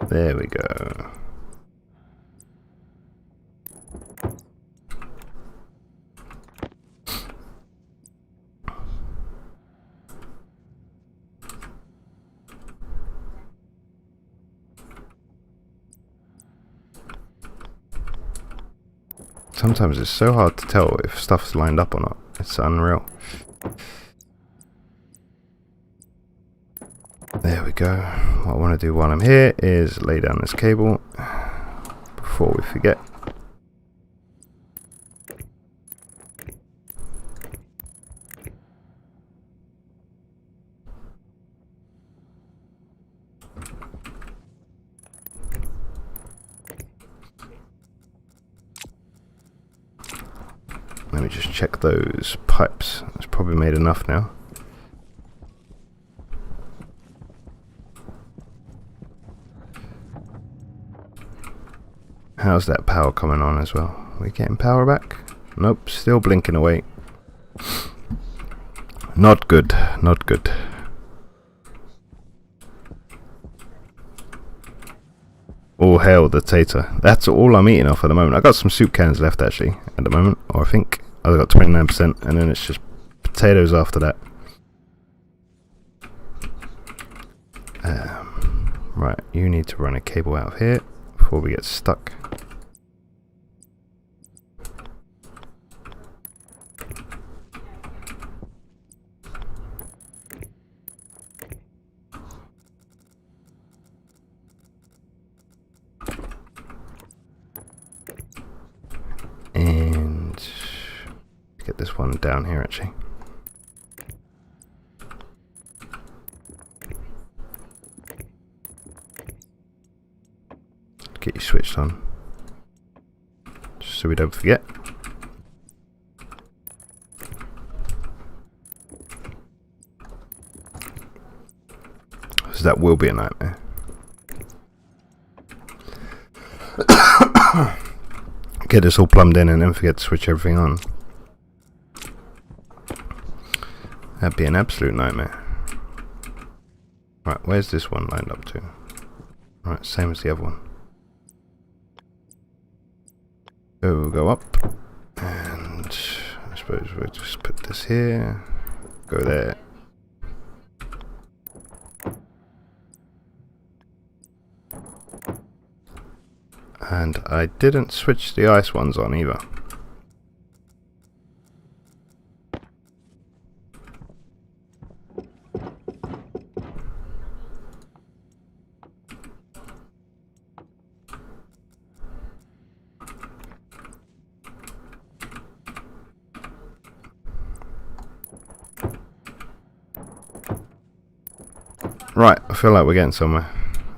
A: There we go. Sometimes it's so hard to tell if stuff's lined up or not. It's unreal. There we go. What I want to do while I'm here is lay down this cable before we forget. Let me just check those pipes. It's probably made enough now. How's that power coming on as well? Are we getting power back? Nope, still blinking away. Not good, not good. All hail the tater. That's all I'm eating off at the moment. I got some soup cans left actually at the moment, or I think I got 29%, and then it's just potatoes after that. Right, you need to run a cable out of here before we get stuck. And get this one down here actually. Get you switched on, just so we don't forget. Because that will be a nightmare. Get this all plumbed in and then forget to switch everything on. That'd be an absolute nightmare. Right, where's this one lined up to? Right, same as the other one. So we'll go up, and I suppose we'll just put this here, go there. And I didn't switch the ice ones on either. Right, I feel like we're getting somewhere.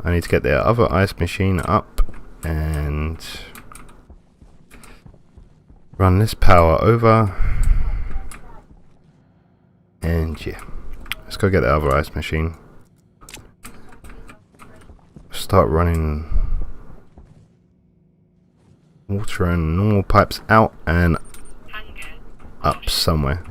A: I need to get the other ice machine up and run this power over. And yeah, let's go get the other ice machine. Start running water and normal pipes out and up somewhere.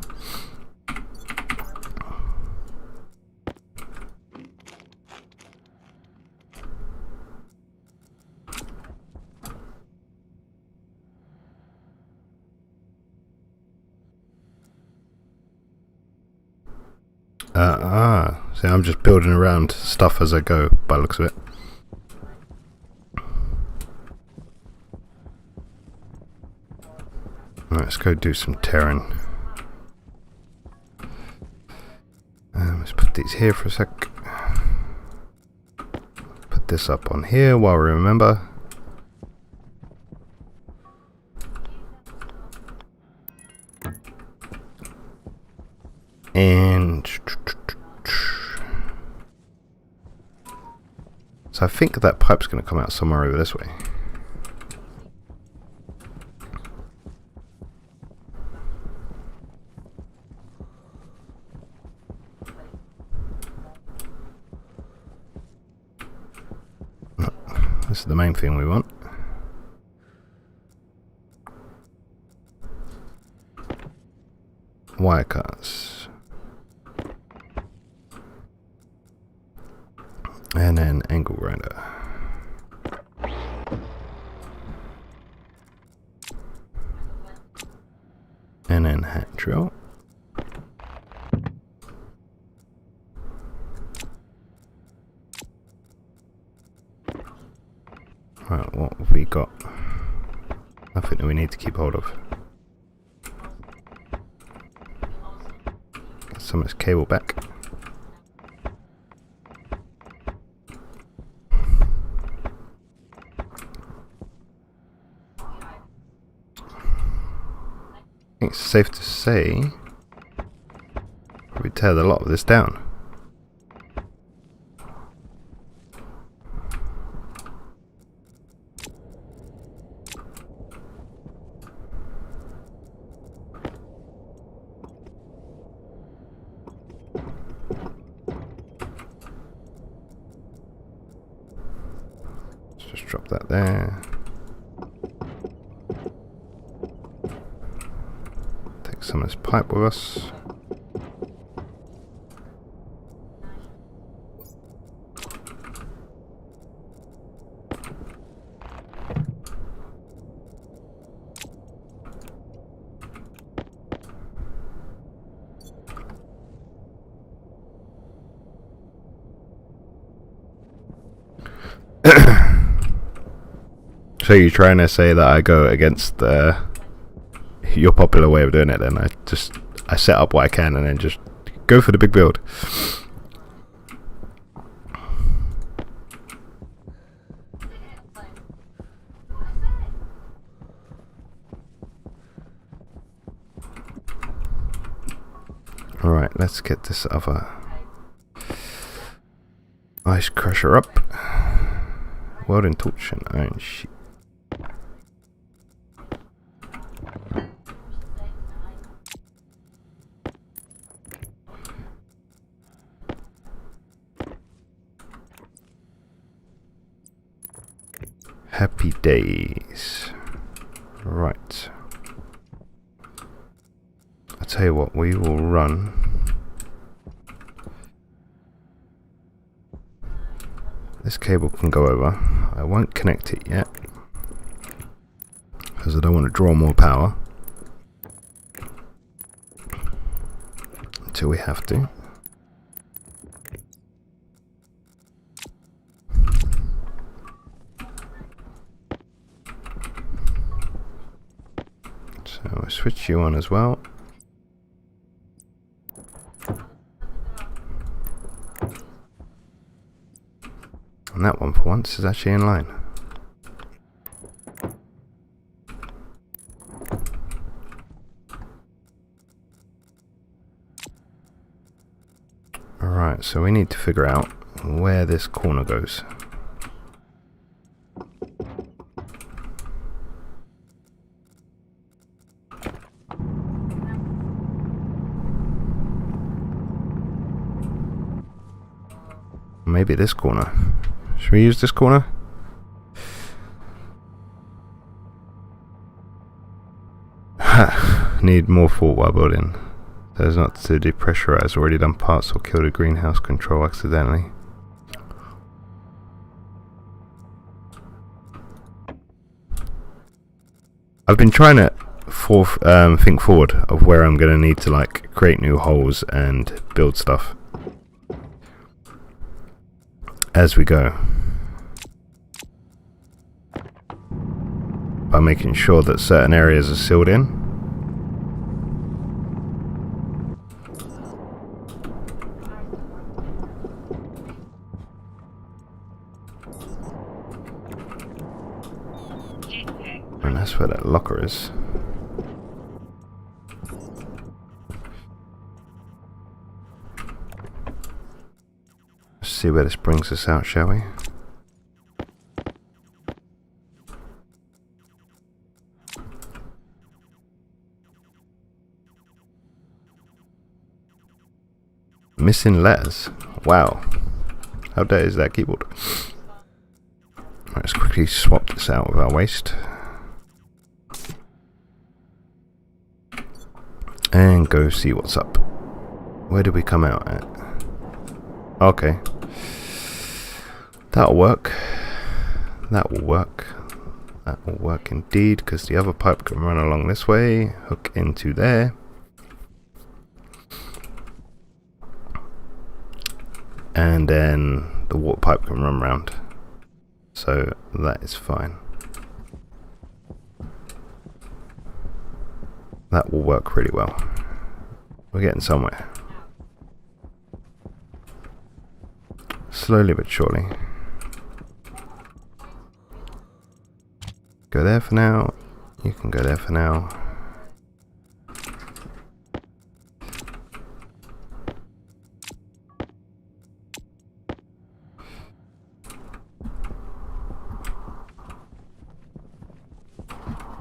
A: See, I'm just building around stuff as I go, by the looks of it. Right, let's go do some tearing. Let's put these here for a sec. Put this up on here while we remember. And so I think that pipe's going to come out somewhere over this way. This is the main thing we want. Wire cuts. And then angle grinder. And then hat drill. Right, what have we got? Nothing that we need to keep hold of. Get some of this cable back. I think it's safe to say we tear a lot of this down. Let's just drop that there. Some of this pipe with us. So you're trying to say that I go against your popular way of doing it? Then I set up what I can and then just go for the big build. Alright, let's get this other ice crusher up. Welding torch and iron sheet. Happy days. Right. I'll tell you what, we will run this cable can go over. I won't connect it yet because I don't want to draw more power until we have to. So I'll switch you on as well. And that one for once is actually in line. Alright, so we need to figure out where this corner goes. Maybe this corner. Should we use this corner? Need more fault while building. That is not to depressurize already done parts or kill the greenhouse control accidentally. I've been trying to think forward of where I'm going to need to like create new holes and build stuff as we go, by making sure that certain areas are sealed in. And that's where that locker is. See where this brings us out, shall we? Missing letters. Wow. How dirty is that keyboard? Let's quickly swap this out with our waste. And go see what's up. Where did we come out at? Okay. That'll work. That will work. That will work indeed, because the other pipe can run along this way, hook into there. And then the water pipe can run round. So that is fine. That will work really well. We're getting somewhere. Slowly but surely. Go there for now. You can go there for now.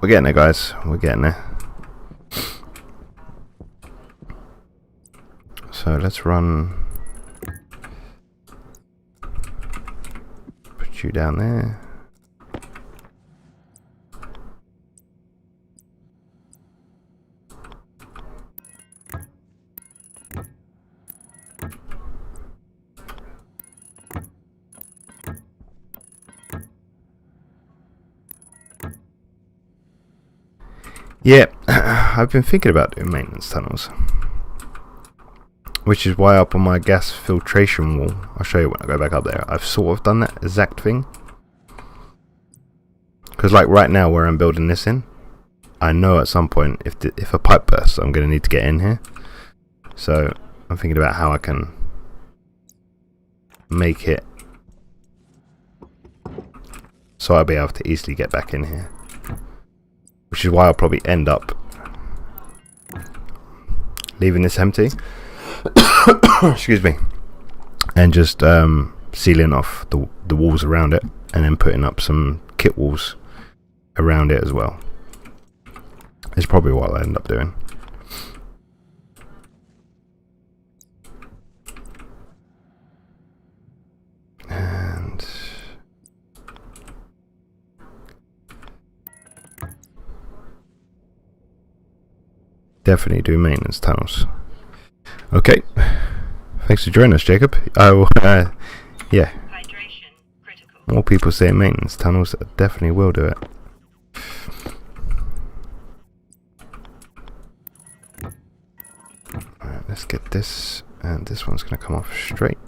A: We're getting there, guys. We're getting there. So let's run. Put you down there. Yeah, I've been thinking about doing maintenance tunnels, which is why up on my gas filtration wall, I'll show you when I go back up there, I've sort of done that exact thing. Because like right now where I'm building this in, I know at some point if a pipe bursts I'm going to need to get in here. So I'm thinking about how I can make it so I'll be able to easily get back in here. Which is why I'll probably end up leaving this empty. Excuse me. And just sealing off the walls around it, and then putting up some kit walls around it as well. It's probably what I'll end up doing. And definitely do maintenance tunnels. Okay, thanks for joining us, Jacob. I will, yeah.
B: Hydration critical.
A: More people say maintenance tunnels, I definitely will do it. Alright, let's get this, and this one's going to come off straight.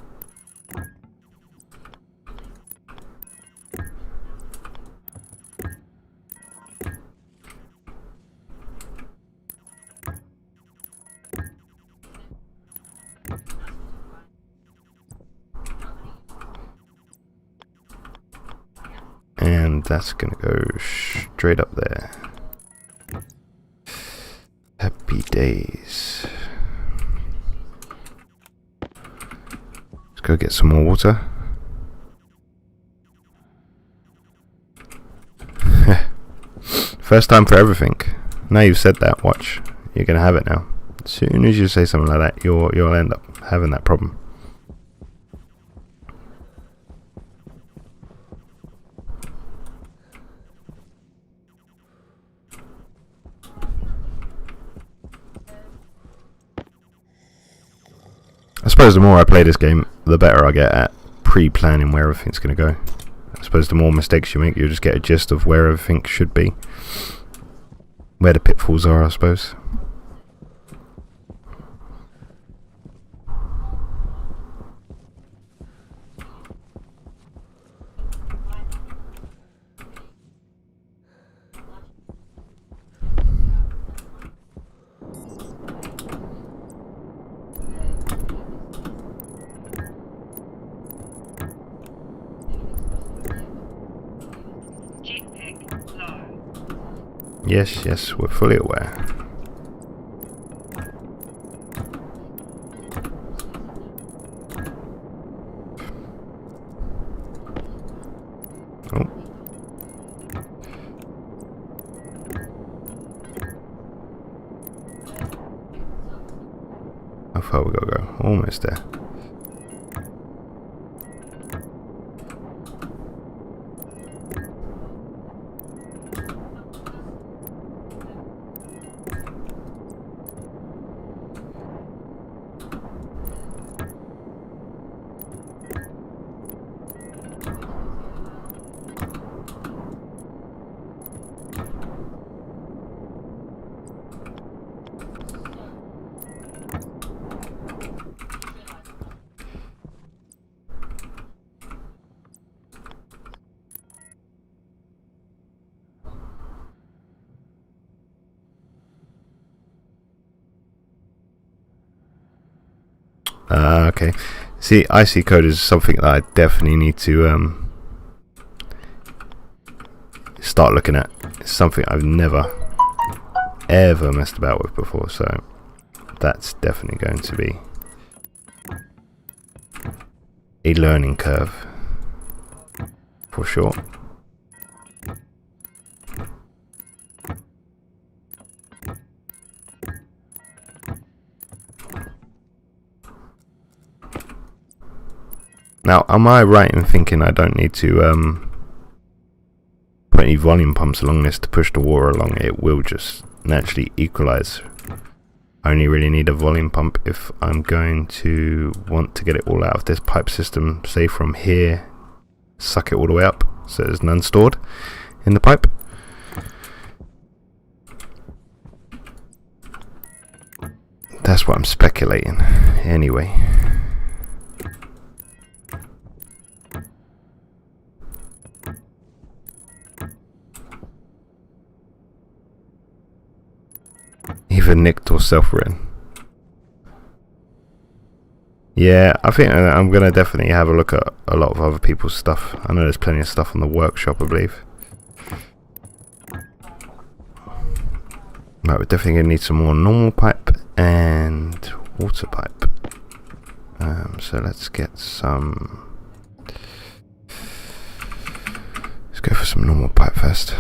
A: And that's gonna go straight up there. Happy days. Let's go get some more water. First time for everything. Now you've said that, watch. You're gonna have it now. As soon as you say something like that, you'll end up having that problem. I suppose the more I play this game, the better I get at pre-planning where everything's going to go. I suppose the more mistakes you make, you'll just get a gist of where everything should be. Where the pitfalls are, I suppose. Yes, yes, we're fully aware. Oh. How far we gotta go? Almost there. Okay. See, IC code is something that I definitely need to start looking at. It's something I've never ever messed about with before, so that's definitely going to be a learning curve for sure. Now, am I right in thinking I don't need to put any volume pumps along this to push the water along? It will just naturally equalize. I only really need a volume pump if I'm going to want to get it all out of this pipe system, say from here, suck it all the way up so there's none stored in the pipe. That's what I'm speculating anyway. Either nicked or self-written. Yeah, I think I'm going to definitely have a look at a lot of other people's stuff. I know there's plenty of stuff on the workshop, I believe. Right, we're definitely going to need some more normal pipe and water pipe. So let's get some... Let's go for some normal pipe first.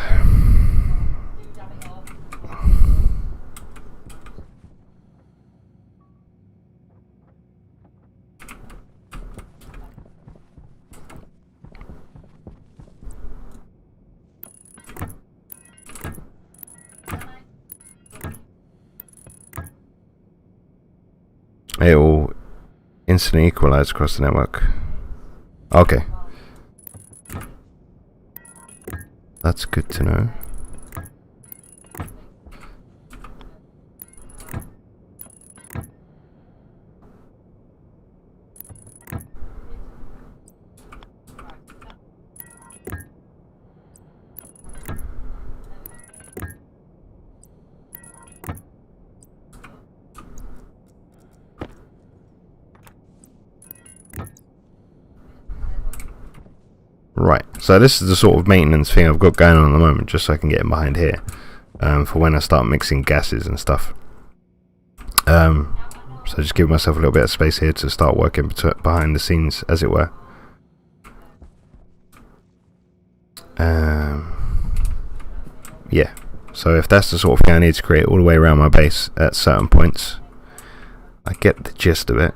A: It will instantly equalize across the network. Okay. That's good to know. Right, so this is the sort of maintenance thing I've got going on at the moment, just so I can get in behind here for when I start mixing gases and stuff. So just give myself a little bit of space here to start working behind the scenes, as it were. Yeah, so if that's the sort of thing I need to create all the way around my base at certain points, I get the gist of it.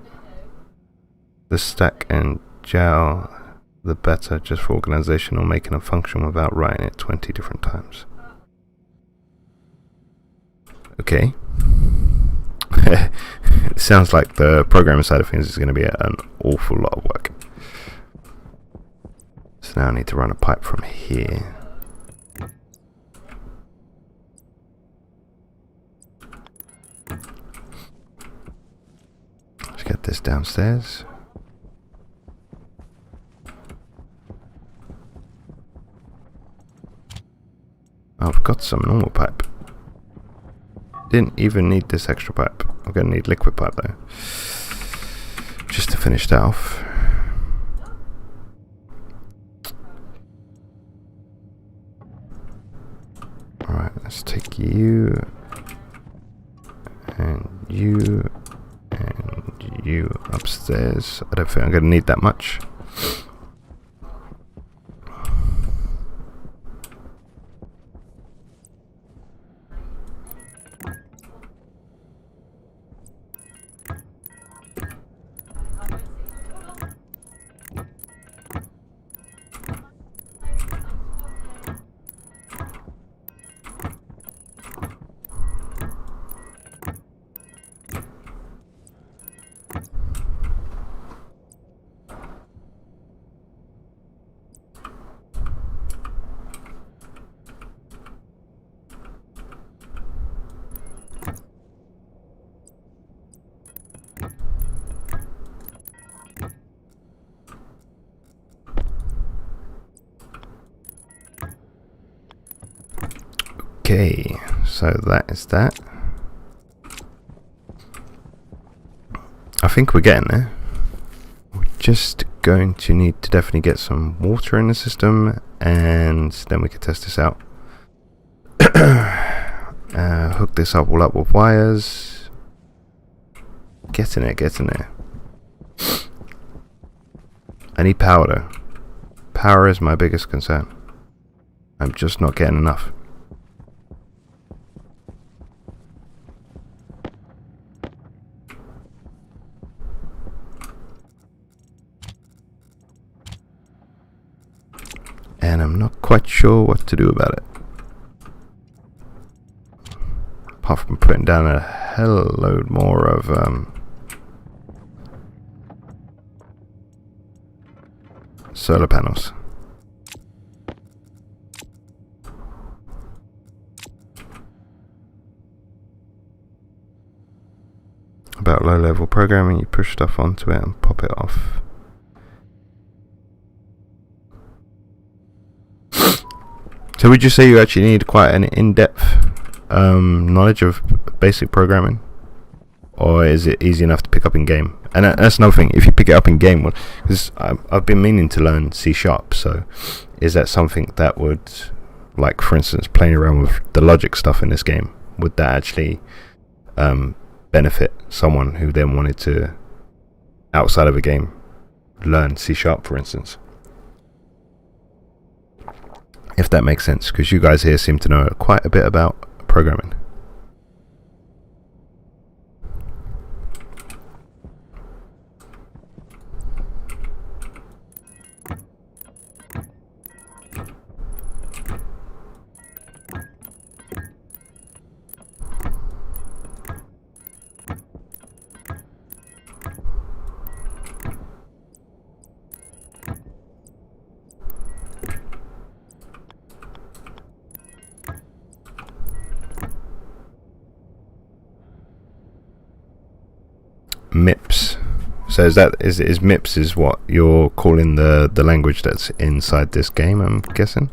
A: The stack and gel, the better, just for organization or making a function without writing it 20 different times. Okay. It sounds like the programming side of things is going to be an awful lot of work. So now I need to run a pipe from here. Let's get this downstairs. I've got some normal pipe. Didn't even need this extra pipe. I'm going to need liquid pipe though, just to finish that off. Alright, let's take you and you and you upstairs. I don't think I'm going to need that much. Okay, so that is that. I think we're getting there. We're just going to need to definitely get some water in the system, and then we can test this out. Hook this all up with wires. Getting there. I need power though. Power is my biggest concern. I'm just not getting enough. And I'm not quite sure what to do about it. Apart from putting down a hell load more of solar panels. About low level programming, you push stuff onto it and pop it off. So would you say you actually need quite an in-depth knowledge of basic programming, or is it easy enough to pick up in game? And that's another thing, if you pick it up in game, because I've been meaning to learn C#, so is that something that would, like for instance playing around with the logic stuff in this game, would that actually benefit someone who then wanted to, outside of a game, learn C# for instance? If that makes sense, because you guys here seem to know quite a bit about programming. MIPS. So is MIPS is what you're calling the language that's inside this game, I'm guessing?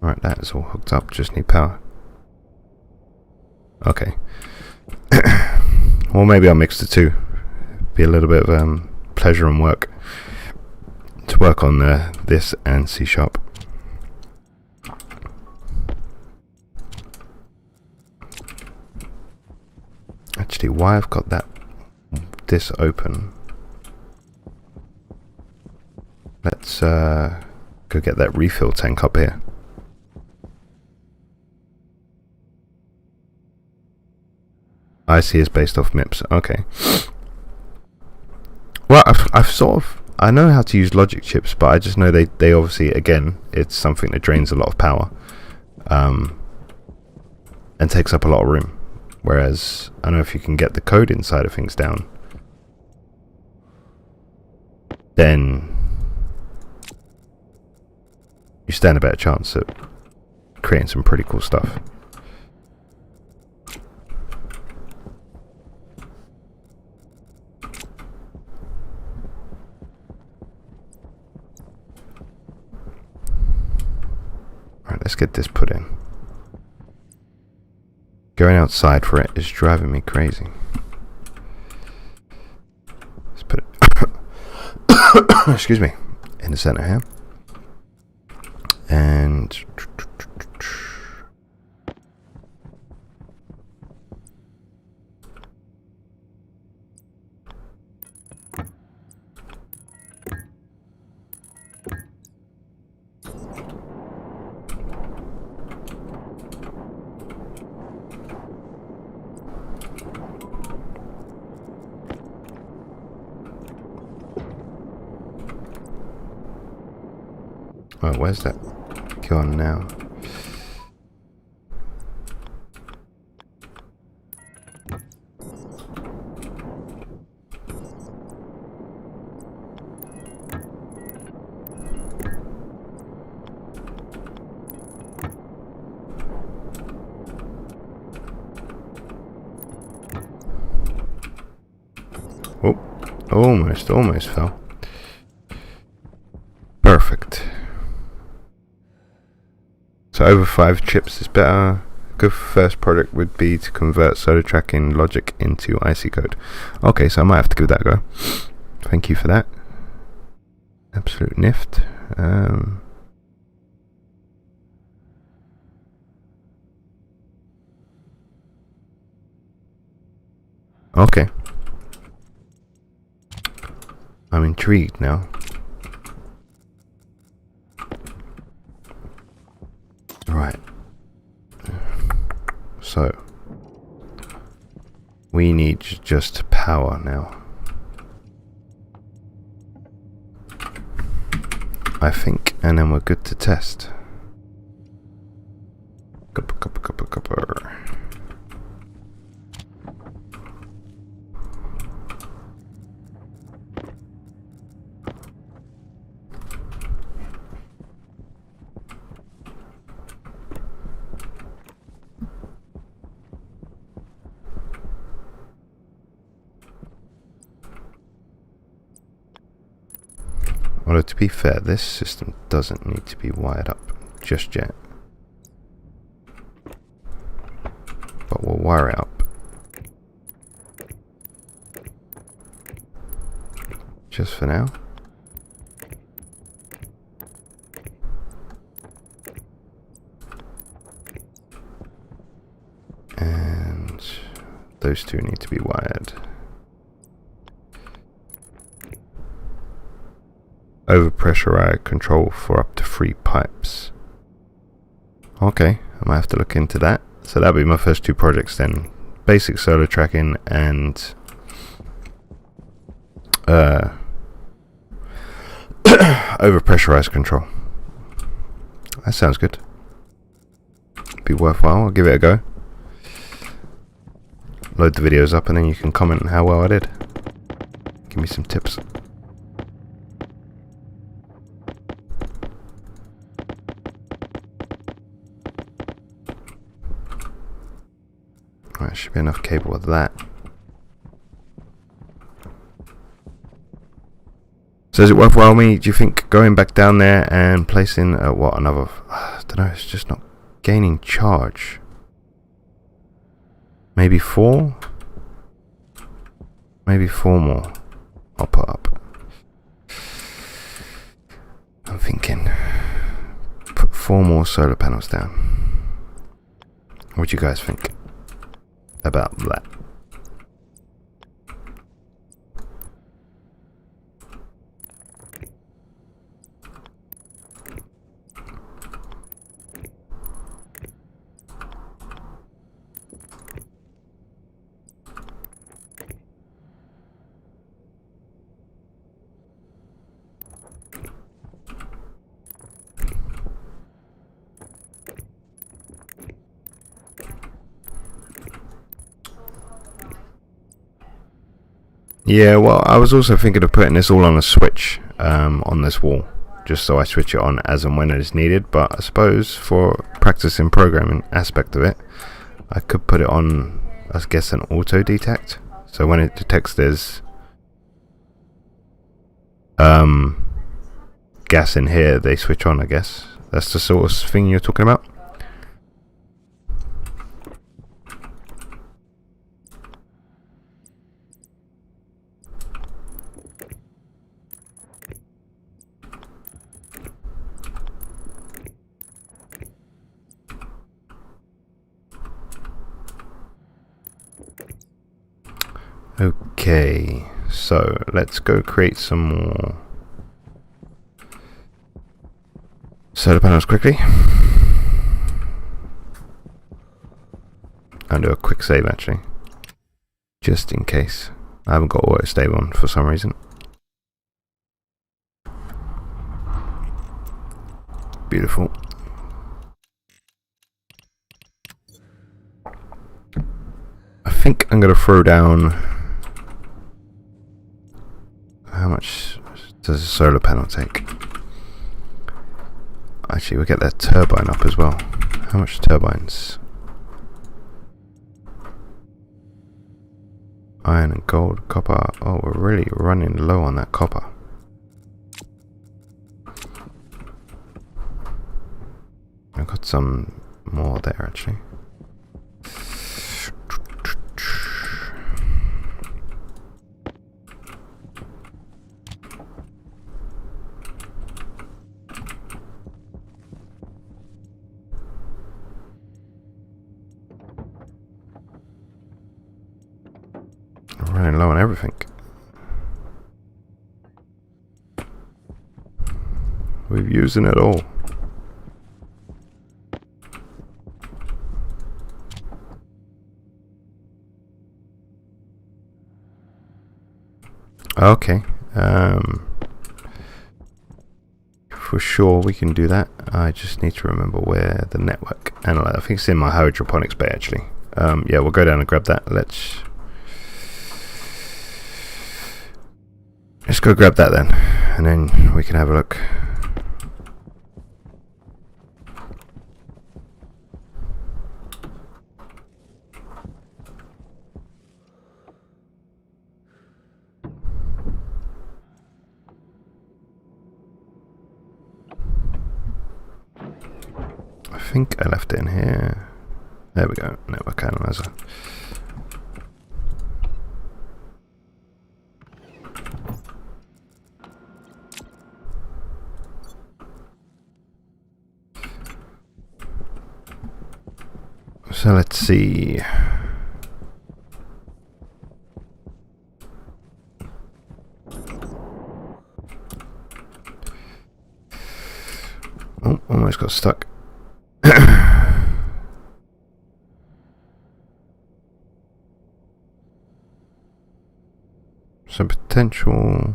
A: Right, that is all hooked up, just need power. Okay. Well, maybe I'll mix the two. Be a little bit of pleasure and work to work on this and C#. Actually, why I've got this open, let's go get that refill tank up here. IC is based off MIPS. Okay. Well, I've sort of, I know how to use logic chips, but I just know they obviously, again, it's something that drains a lot of power, and takes up a lot of room. Whereas I know if you can get the code inside of things down, then you stand a better chance at creating some pretty cool stuff. Alright, let's get this put in. Going outside for it is driving me crazy. Let's put it excuse me, in the center here. And oh, where's that gone now? Oh, almost fell. Perfect. So over 5 chips is better. good first project would be to convert solar tracking logic into IC code. Okay, so I might have to give that a go. Thank you for that. Absolute nift. Okay. I'm intrigued now. Right. So we need just power now. I think, and then we're good to test. Copper. Although to be fair, this system doesn't need to be wired up just yet. But we'll wire it up. Just for now. And those two need to be wired. Overpressure control for up to 3 pipes. Okay, I might have to look into that. So that'll be my first 2 projects then. Basic solar tracking and overpressurized control. That sounds good. Be worthwhile. I'll give it a go. Load the videos up and then you can comment on how well I did. Give me some tips. Right, should be enough cable with that. So is it worthwhile me, do you think, going back down there and placing what, another, I don't know, it's just not gaining charge. Maybe 4? Maybe 4 more I'll put up. I'm thinking put 4 more solar panels down. What do you guys think about that? Yeah, well, I was also thinking of putting this all on a switch on this wall, just so I switch it on as and when it is needed. But I suppose for practicing programming aspect of it, I could put it on, I guess, an auto detect. So when it detects there's gas in here, they switch on, I guess. That's the sort of thing you're talking about? Okay, so let's go create some more solar panels quickly. I'll do a quick save actually, just in case. I haven't got auto save on for some reason. Beautiful. I think I'm going to throw down. How much does a solar panel take? Actually, we'll get that turbine up as well. How much turbines? Iron and gold, copper. Oh, we're really running low on that copper. I've got some more there actually. running low on everything. We're using it all. Okay. For sure we can do that. I just need to remember where the network analyzer. I think it's in my hydroponics bay actually. Yeah, we'll go down and grab that. Let's go grab that then, and then we can have a look. I think I left it in here. There we go, network analyzer. So let's see. Oh, almost got stuck. Some potential.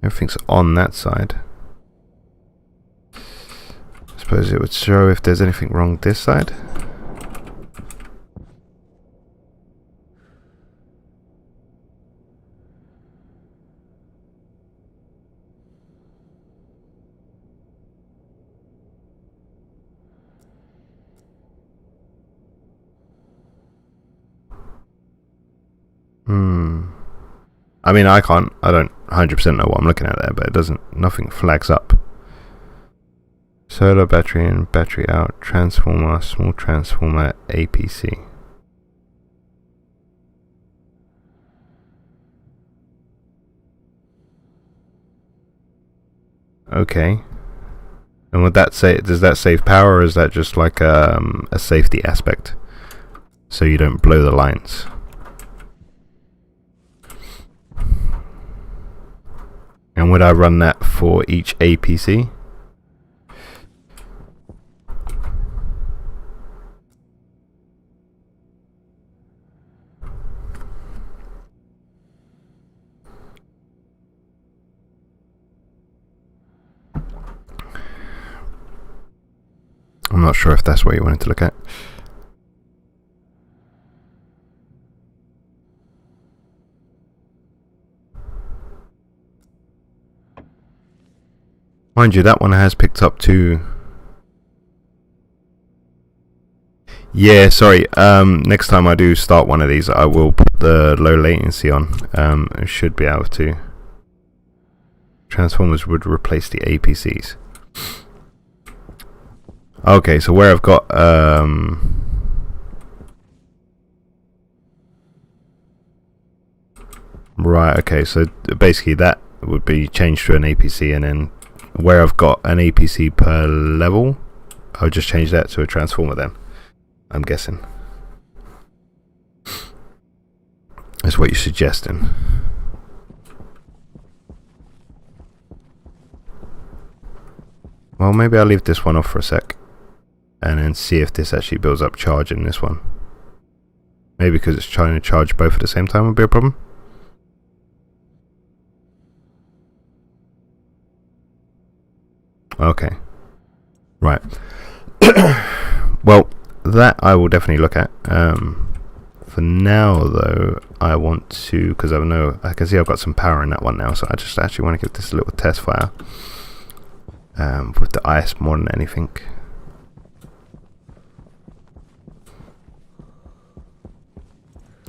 A: Everything's on that side. I suppose it would show if there's anything wrong this side. I mean, I don't 100% know what I'm looking at there, but it doesn't, nothing flags up. Solar battery in, battery out, transformer, small transformer, APC. Okay. And would that say, does that save power, or is that just like a safety aspect? So you don't blow the lines? And would I run that for each APC? I'm not sure if that's what you wanted to look at. Mind you, that one has picked up to... Yeah, sorry. Next time I do start one of these, I will put the low latency on. It should be able to. Transformers would replace the APCs. Okay, so where I've got... Right, okay, so basically that would be changed to an APC, and then where I've got an APC per level, I'll just change that to a transformer then, I'm guessing. That's what you're suggesting. Well, maybe I'll leave this one off for a sec, and then see if this actually builds up charge in this one. Maybe because it's trying to charge both at the same time would be a problem. Okay. Right. Well, that I will definitely look at. For now, though, I want to, because I can see I've got some power in that one now, so I just actually want to give this a little test fire with the ice more than anything.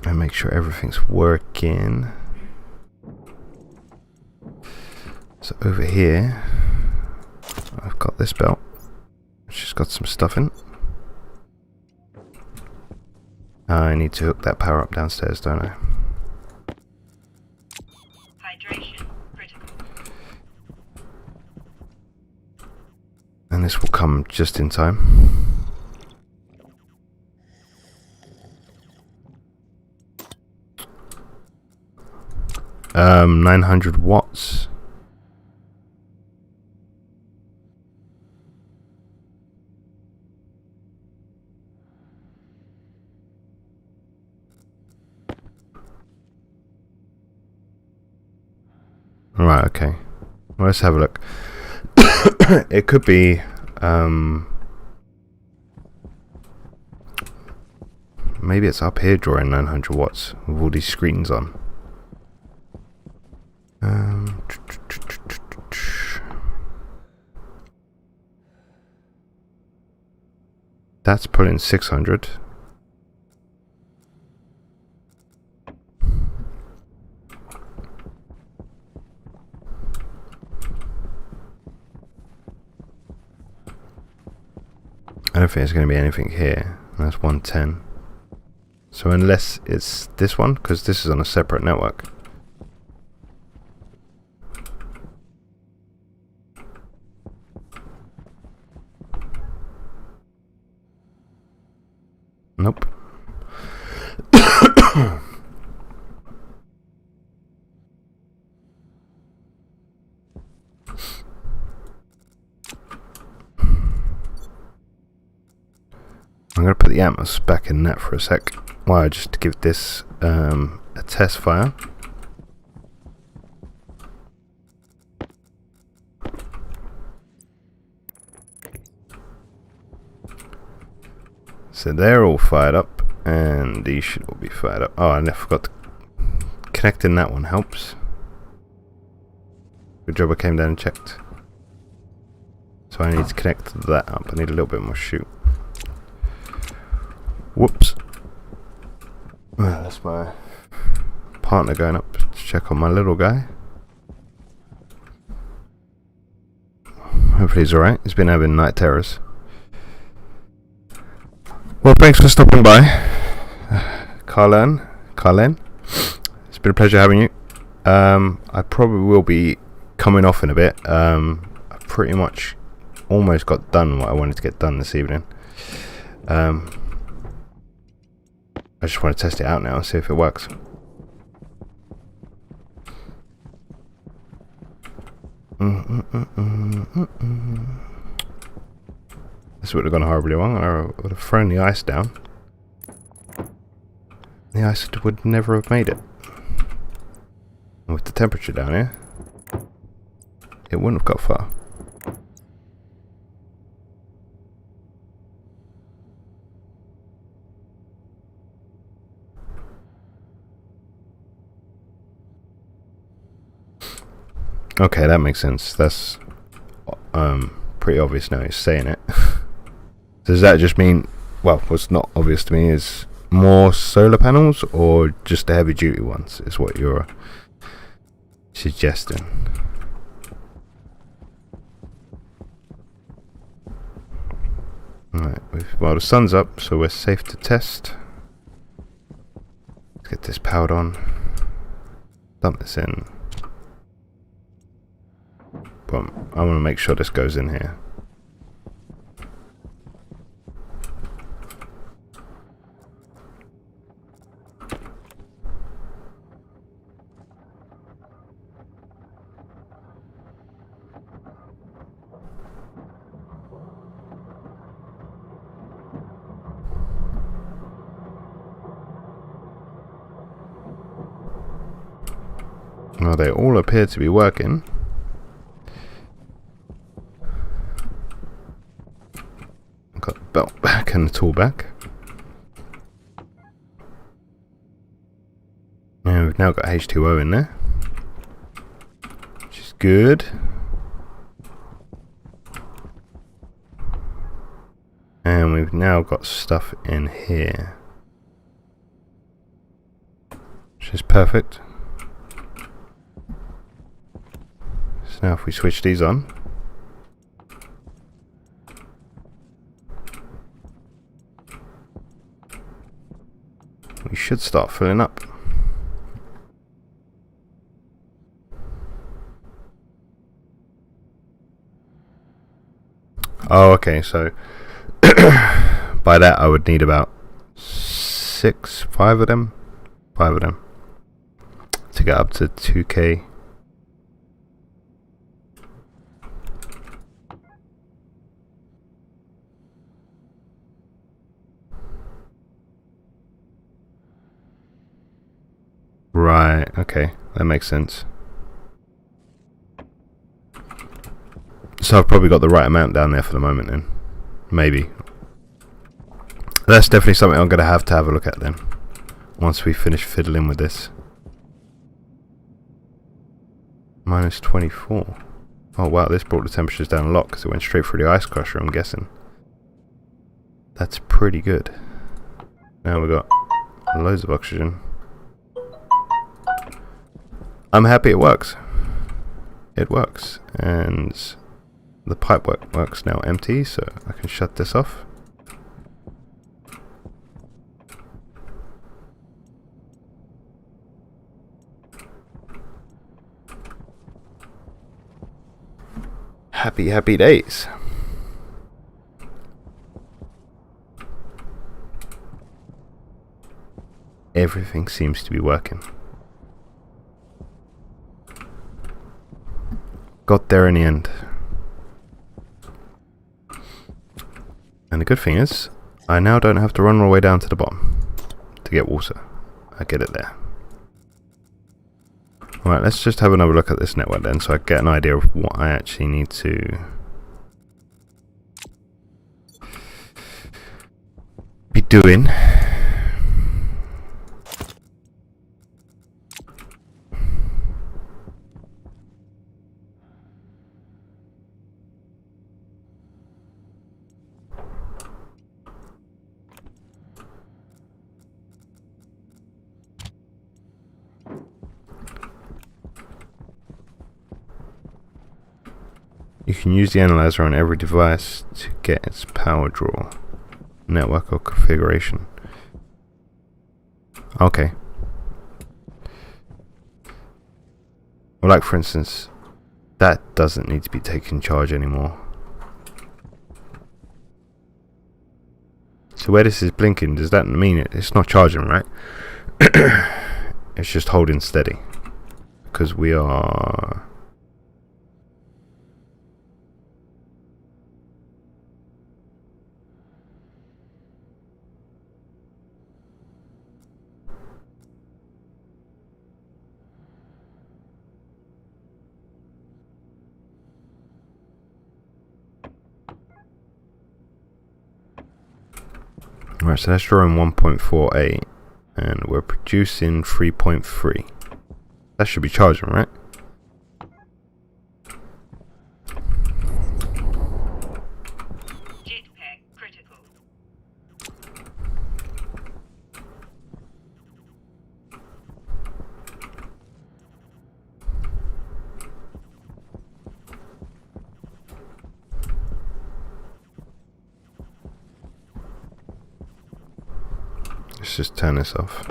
A: And make sure everything's working. So over here, I've got this belt, which has got some stuff in it. I need to hook that power up downstairs, don't I?
B: Hydration critical.
A: And this will come just in time. 900 watts. Right, okay. Well, let's have a look. It could be maybe it's up here drawing 900 watts with all these screens on. That's pulling 600. I don't think there's going to be anything here. That's 110. So unless it's this one, because this is on a separate network. Nope. I'm going to put the Atmos back in that for a sec. Why? Just to give this a test fire. So they're all fired up, and these should all be fired up. Oh, and I forgot to connecting that one helps. Good job I came down and checked. So I need to connect that up. I need a little bit more shoot. Whoops. Well, that's my partner going up to check on my little guy. Hopefully he's alright. He's been having night terrors. Well, thanks for stopping by, Carlen. It's been a pleasure having you. I probably will be coming off in a bit. I pretty much almost got done what I wanted to get done this evening. I just want to test it out now and see if it works. This would have gone horribly wrong. I would have thrown the ice down. The ice would never have made it. And with the temperature down here, it wouldn't have got far. Okay, that makes sense. That's pretty obvious now he's saying it. Does that just mean, well, what's not obvious to me is more solar panels or just the heavy duty ones is what you're suggesting? Alright, well, the sun's up, so we're safe to test. Let's get this powered on. Dump this in. Boom. I want to make sure this goes in here. Well, they all appear to be working. Got the belt back and the tool back. And we've now got H2O in there, which is good. And we've now got stuff in here, which is perfect. So now if we switch these on, we should start filling up. Oh, okay, so by that I would need about five of them to to get up to 2K. Right, okay, that makes sense. So I've probably got the right amount down there for the moment then. Maybe. That's definitely something I'm going to have a look at then. Once we finish fiddling with this. Minus 24. Oh wow, this brought the temperatures down a lot because it went straight through the ice crusher, I'm guessing. That's pretty good. Now we've got loads of oxygen. I'm happy it works. It works. And the pipe works now empty, so I can shut this off. Happy, happy days. Everything seems to be working. Got there in the end. And the good thing is, I now don't have to run all the way down to the bottom to get water. I get it there. Alright, let's just have another look at this network then, so I get an idea of what I actually need to be doing. You can use the analyzer on every device to get its power draw, network or configuration. Okay. Well, like for instance, that doesn't need to be taken charge anymore. So where this is blinking, does that mean it's not charging, right? It's just holding steady. Because we are... Right, so that's drawing 1.48 and we're producing 3.3. That should be charging, right?
B: Jetpack critical.
A: Let's just turn this off.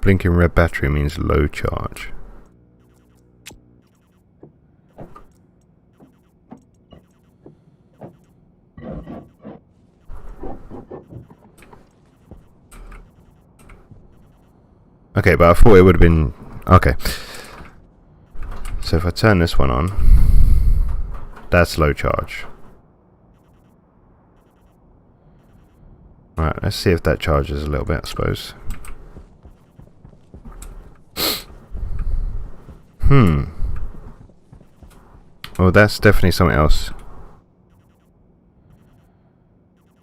A: Blinking red battery means low charge. Okay, but I thought it would have been... Okay. So if I turn this one on, that's low charge. Alright, let's see if that charges a little bit, I suppose. Oh, that's definitely something else.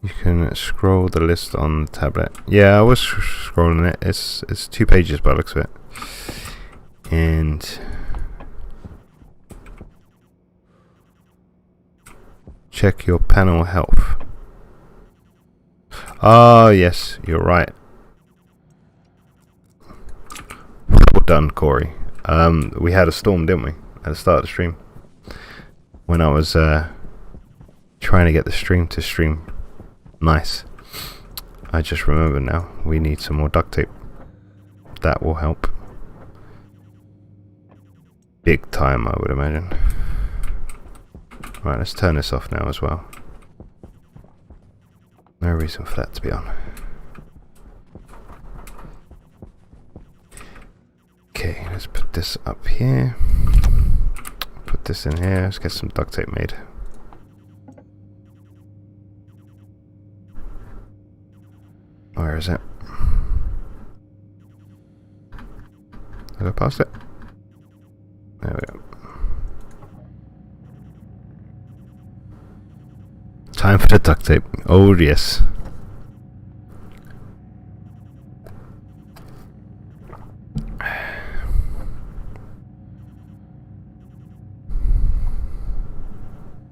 A: You can scroll the list on the tablet. Yeah, I was scrolling it. It's 2 pages by the looks of it. And check your panel health. Ah, yes, you're right. Well done, Corey. We had a storm, didn't we, at the start of the stream? When I was trying to get the stream to stream. Nice. I just remember now. We need some more duct tape. That will help. Big time, I would imagine. Right, let's turn this off now as well. No reason for that to be on. let's put this up here. Put this in here. Let's get some duct tape made. Where is it? Did I go past it? There we go. Time for the duct tape. Oh yes.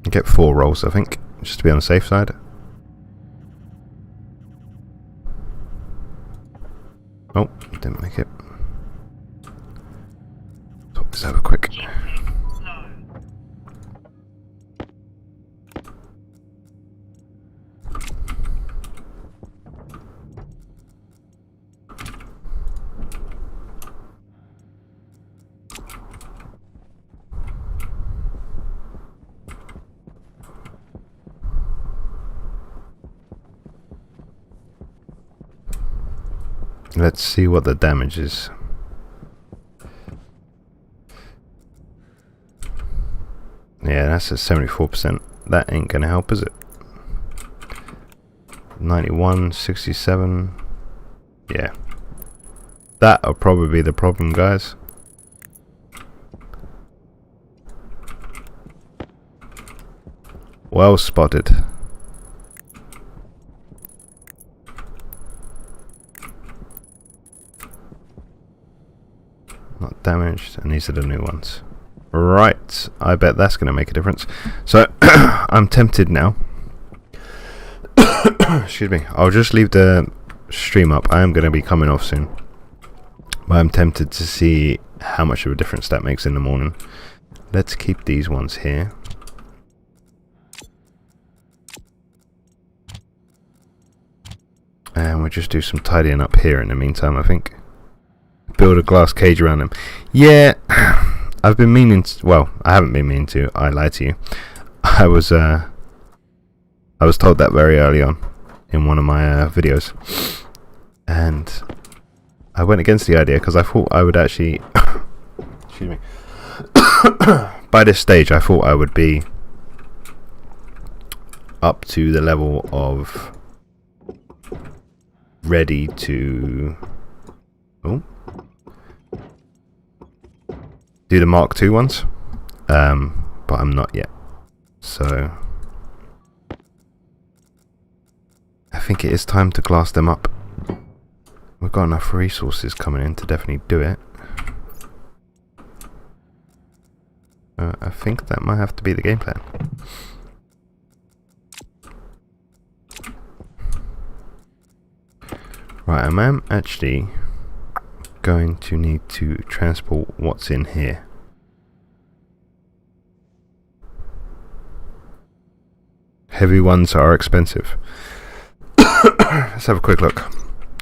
A: Get 4 rolls, I think, just to be on the safe side. Oh, didn't make it. Talk this over quick. Let's see what the damage is. Yeah, that's at 74%. That ain't gonna help, is it? 91, 67. Yeah. That'll probably be the problem, guys. Well spotted. Not damaged, and these are the new ones. Right, I bet that's going to make a difference. So, I'm tempted now. Excuse me. I'll just leave the stream up. I am going to be coming off soon. But I'm tempted to see how much of a difference that makes in the morning. Let's keep these ones here. And we'll just do some tidying up here in the meantime, I think. Build a glass cage around them. Yeah, I've been meaning to, well, I haven't been meaning to, I lied to you. I was told that very early on in one of my videos. And I went against the idea because I thought I would actually, excuse me, by this stage I thought I would be up to the level of ready to do the Mark II ones, but I'm not yet. So I think it is time to glass them up. We've got enough resources coming in to definitely do it. I think that might have to be the game plan. Right, I am actually going to need to transport what's in here. Heavy ones are expensive. Let's have a quick look,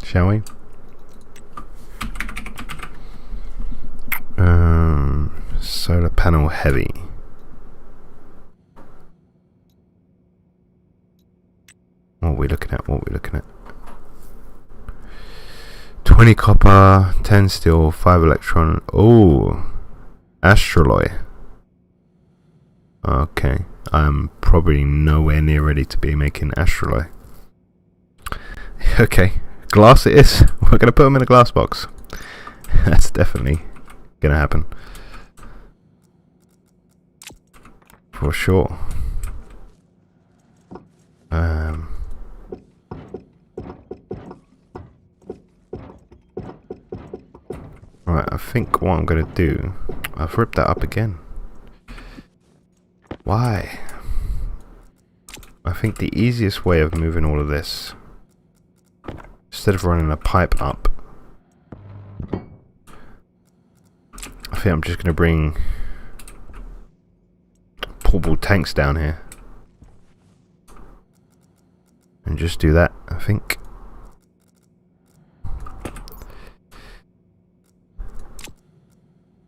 A: shall we? Solar panel heavy. What are we looking at? 20 copper, 10 steel, 5 electron. Oh, astraloy. Okay, I'm probably nowhere near ready to be making astraloy. Okay, glass it is. We're going to put them in a glass box. That's definitely going to happen. For sure. Right, I think what I'm going to do... I've ripped that up again. Why? I think the easiest way of moving all of this, instead of running a pipe up, I think I'm just going to bring portable tanks down here. And just do that, I think.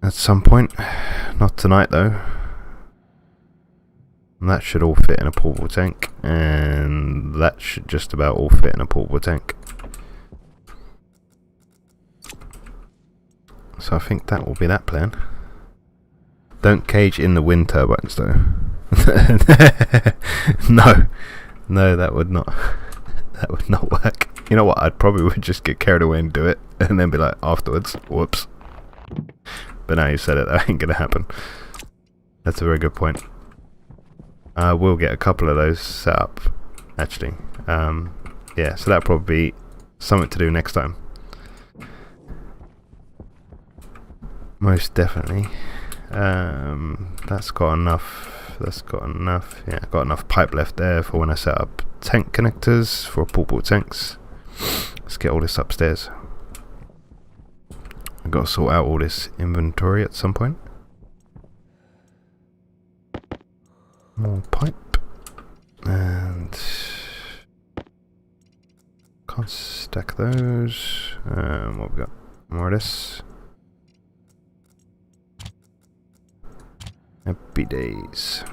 A: At some point. Not tonight though. And that should all fit in a portable tank. And that should just about all fit in a portable tank. So I think that will be that plan. Don't cage in the wind turbines though. No, that would not. That would not work. You know what? I'd probably would just get carried away and do it, and then be like afterwards, whoops. But now you said it, that ain't gonna happen. That's a very good point. I will get a couple of those set up, actually. Yeah, so that'll probably be something to do next time. Most definitely. That's got enough. Yeah, got enough pipe left there for when I set up tank connectors for portable tanks. Let's get all this upstairs. I've got to sort out all this inventory at some point. More pipe. And can't stack those. What we got? More of this. Happy days.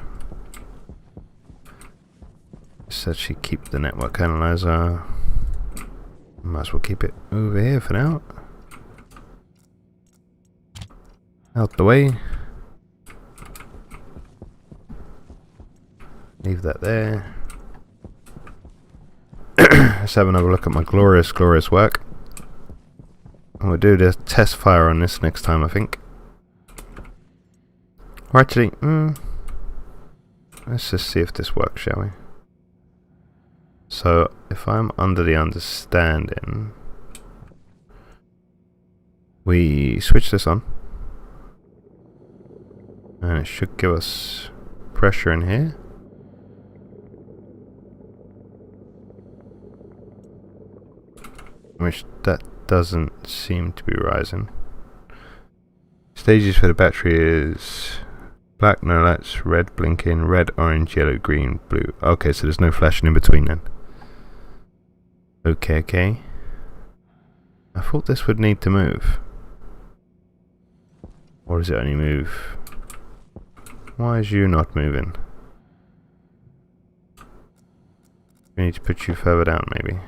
A: Let's actually keep the network analyzer. Might as well keep it over here for now. Out the way. Leave that there. Let's have another look at my glorious work. And we'll do the test fire on this next time, I think. Or actually, let's just see if this works, shall we? So, if I'm under the understanding, we switch this on, and it should give us pressure in here. Which that doesn't seem to be rising. Stages for the battery is black, no lights, red blinking, red, orange, yellow, green, blue. Okay, so there's no flashing in between then. Okay. I thought this would need to move. Or does it only move? Why is you not moving? We need to put you further down, maybe.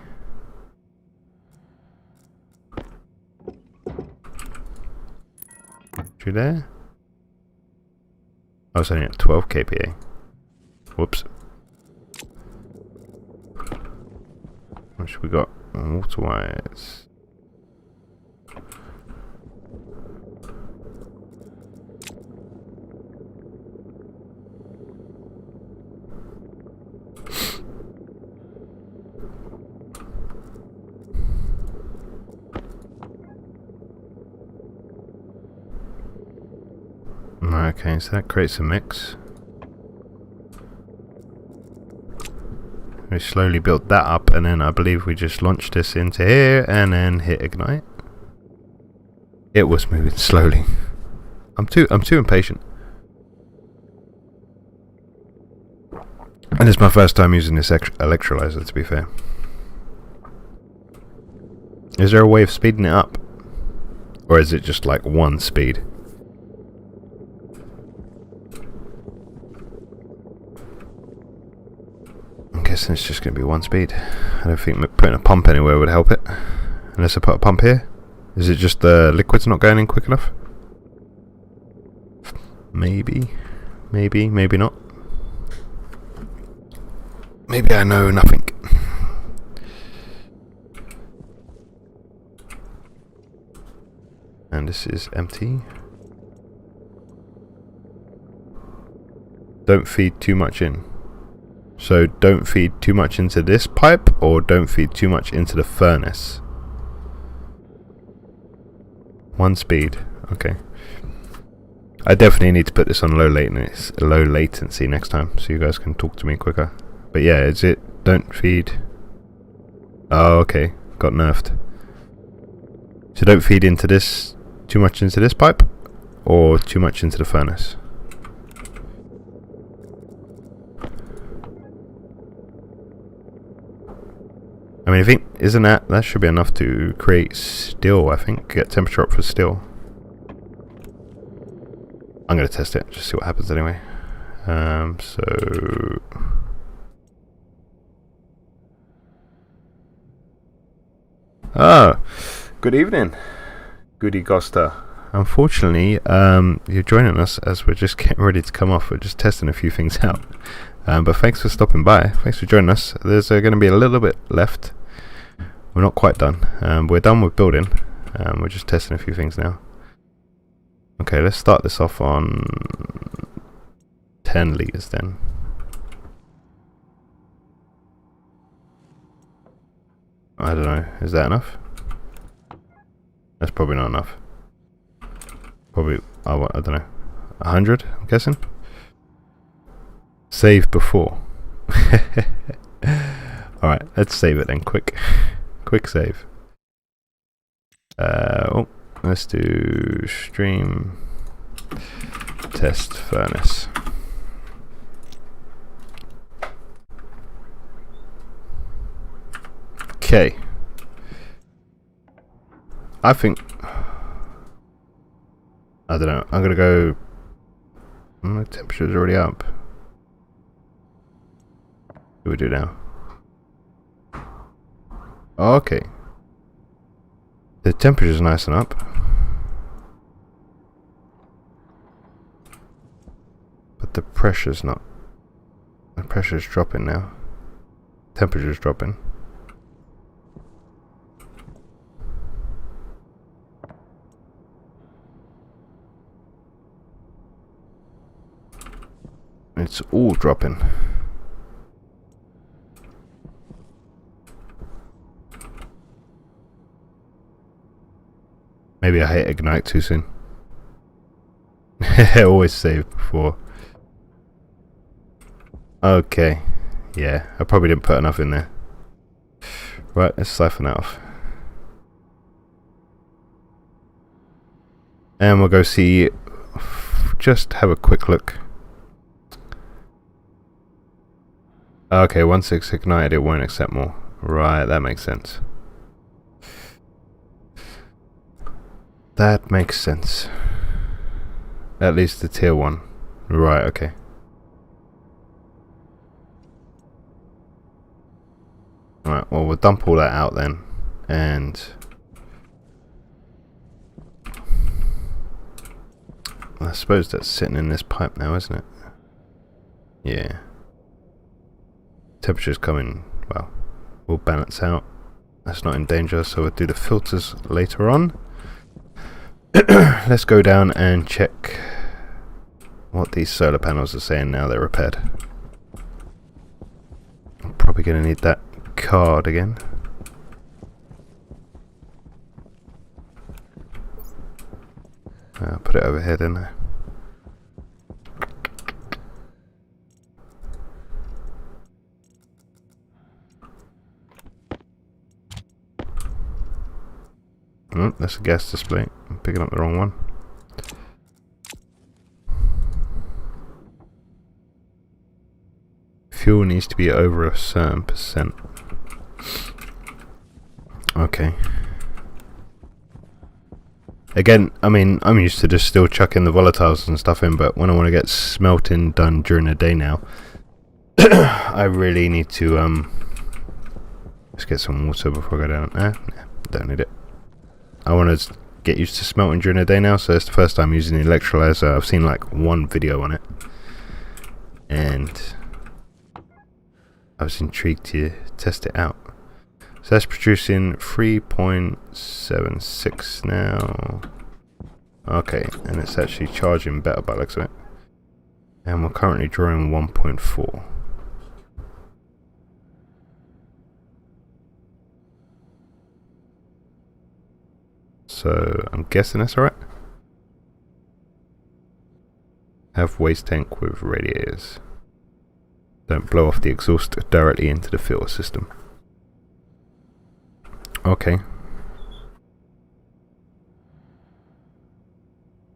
A: You there? I was only at 12 kPa. Whoops. What should we got? Water wires. Okay, so that creates a mix. We slowly built that up, and then I believe we just launched this into here and then hit ignite. It was moving slowly. I'm too impatient. And it's my first time using this electrolyzer, to be fair. Is there a way of speeding it up? Or is it just like one speed? I'm guessing it's just going to be one speed. I don't think putting a pump anywhere would help it. Unless I put a pump here. Is it just the liquid's not going in quick enough? Maybe. Maybe not. Maybe I know nothing. And this is empty. Don't feed too much in. So don't feed too much into this pipe, or don't feed too much into the furnace. One speed. Okay. I definitely need to put this on low latency next time, so you guys can talk to me quicker. But yeah, is it don't feed? Oh, okay. Got nerfed. So don't feed into this, too much into this pipe, or too much into the furnace. I mean, I think, isn't that should be enough to create steel, I think, get temperature up for steel. I'm going to test it, just see what happens anyway. So... Oh, good evening, Goody Goster. unfortunately, you're joining us as we're just getting ready to come off. We're just testing a few things out. But thanks for stopping by. Thanks for joining us. There's going to be a little bit left. We're not quite done. We're done with building. We're just testing a few things now. Okay, let's start this off on 10 litres then. I don't know. Is that enough? That's probably not enough. Probably, I don't know. 100, I'm guessing? Save before. Alright, let's save it then, quick. Quick save. Let's do stream test furnace. Okay. I think, I don't know, I'm gonna go, the temperature's already up. What do we do now? Oh, okay. The temperature's nice and up. But the pressure's not. The pressure's dropping now. Temperature's dropping. It's all dropping. Maybe I hit ignite too soon. Always save before. Okay. Yeah, I probably didn't put enough in there. Right, let's siphon that off. And we'll go see, just have a quick look. Okay, once it's ignited it won't accept more. Right, that makes sense. That makes sense. At least the tier 1. Right, okay. Right, well we'll dump all that out then. And I suppose that's sitting in this pipe now, isn't it? Yeah. Temperature's coming, well, we'll balance out. That's not in danger, so we'll do the filters later on. Let's go down and check what these solar panels are saying now they're repaired. I'm probably going to need that card again. I'll put it over here, didn't I? Oh, that's a gas display. I'm picking up the wrong one. Fuel needs to be over a certain percent. Okay. Again, I mean, I'm used to just still chucking the volatiles and stuff in, but when I want to get smelting done during the day now, I really need to, let's get some water before I go down. Nah, don't need it. I want to get used to smelting during the day now, so it's the first time using the electrolyzer. I've seen like one video on it, and I was intrigued to test it out. So that's producing 3.76 now. Okay, and it's actually charging better by the looks of it. And we're currently drawing 1.4. So I'm guessing that's alright. Have waste tank with radiators. Don't blow off the exhaust directly into the filter system. Okay.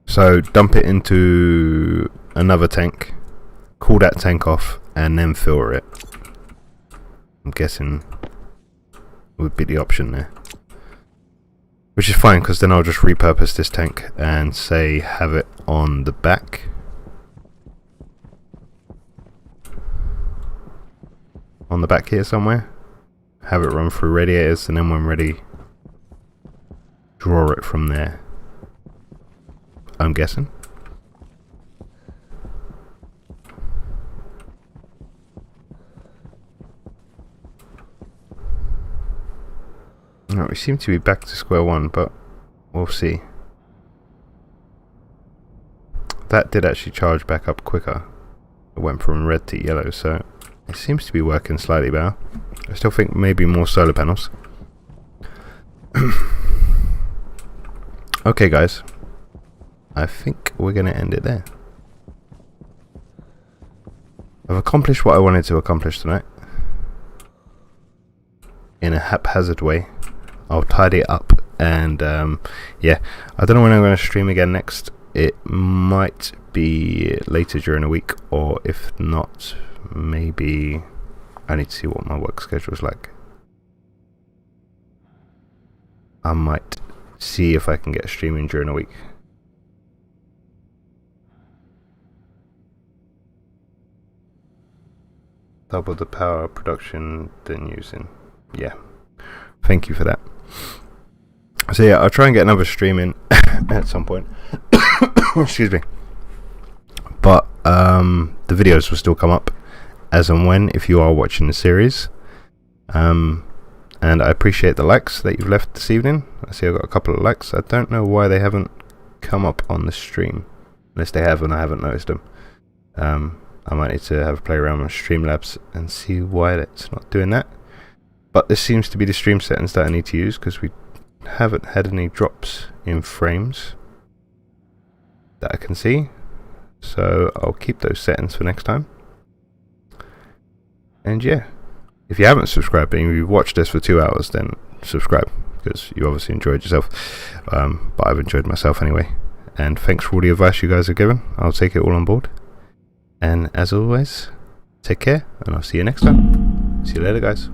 A: So dump it into another tank, cool that tank off, and then filter it. I'm guessing would be the option there. Which is fine, because then I'll just repurpose this tank and say have it on the back. On the back here somewhere. Have it run through radiators, and then when ready, draw it from there. I'm guessing. Alright, we seem to be back to square one, but we'll see. That did actually charge back up quicker. It went from red to yellow, so it seems to be working slightly better. I still think maybe more solar panels. Okay guys, I think we're going to end it there. I've accomplished what I wanted to accomplish tonight. In a haphazard way. I'll tidy it up, and yeah, I don't know when I'm going to stream again next. It might be later during the week, or if not, maybe I need to see what my work schedule is like. I might see if I can get streaming during the week. Double the power production than using. Yeah, thank you for that. So yeah, I'll try and get another stream in at some point. Excuse me. But the videos will still come up as and when, if you are watching the series. And I appreciate the likes that you've left this evening. I see I've got a couple of likes. I don't know why they haven't come up on the stream, unless they have and I haven't noticed them. I might need to have a play around with Streamlabs and see why it's not doing that. But this seems to be the stream settings that I need to use, because we haven't had any drops in frames that I can see. So I'll keep those settings for next time. And yeah, if you haven't subscribed and you've watched this for 2 hours, then subscribe, because you obviously enjoyed yourself. But I've enjoyed myself anyway. And thanks for all the advice you guys have given. I'll take it all on board. And as always, take care, and I'll see you next time. See you later, guys.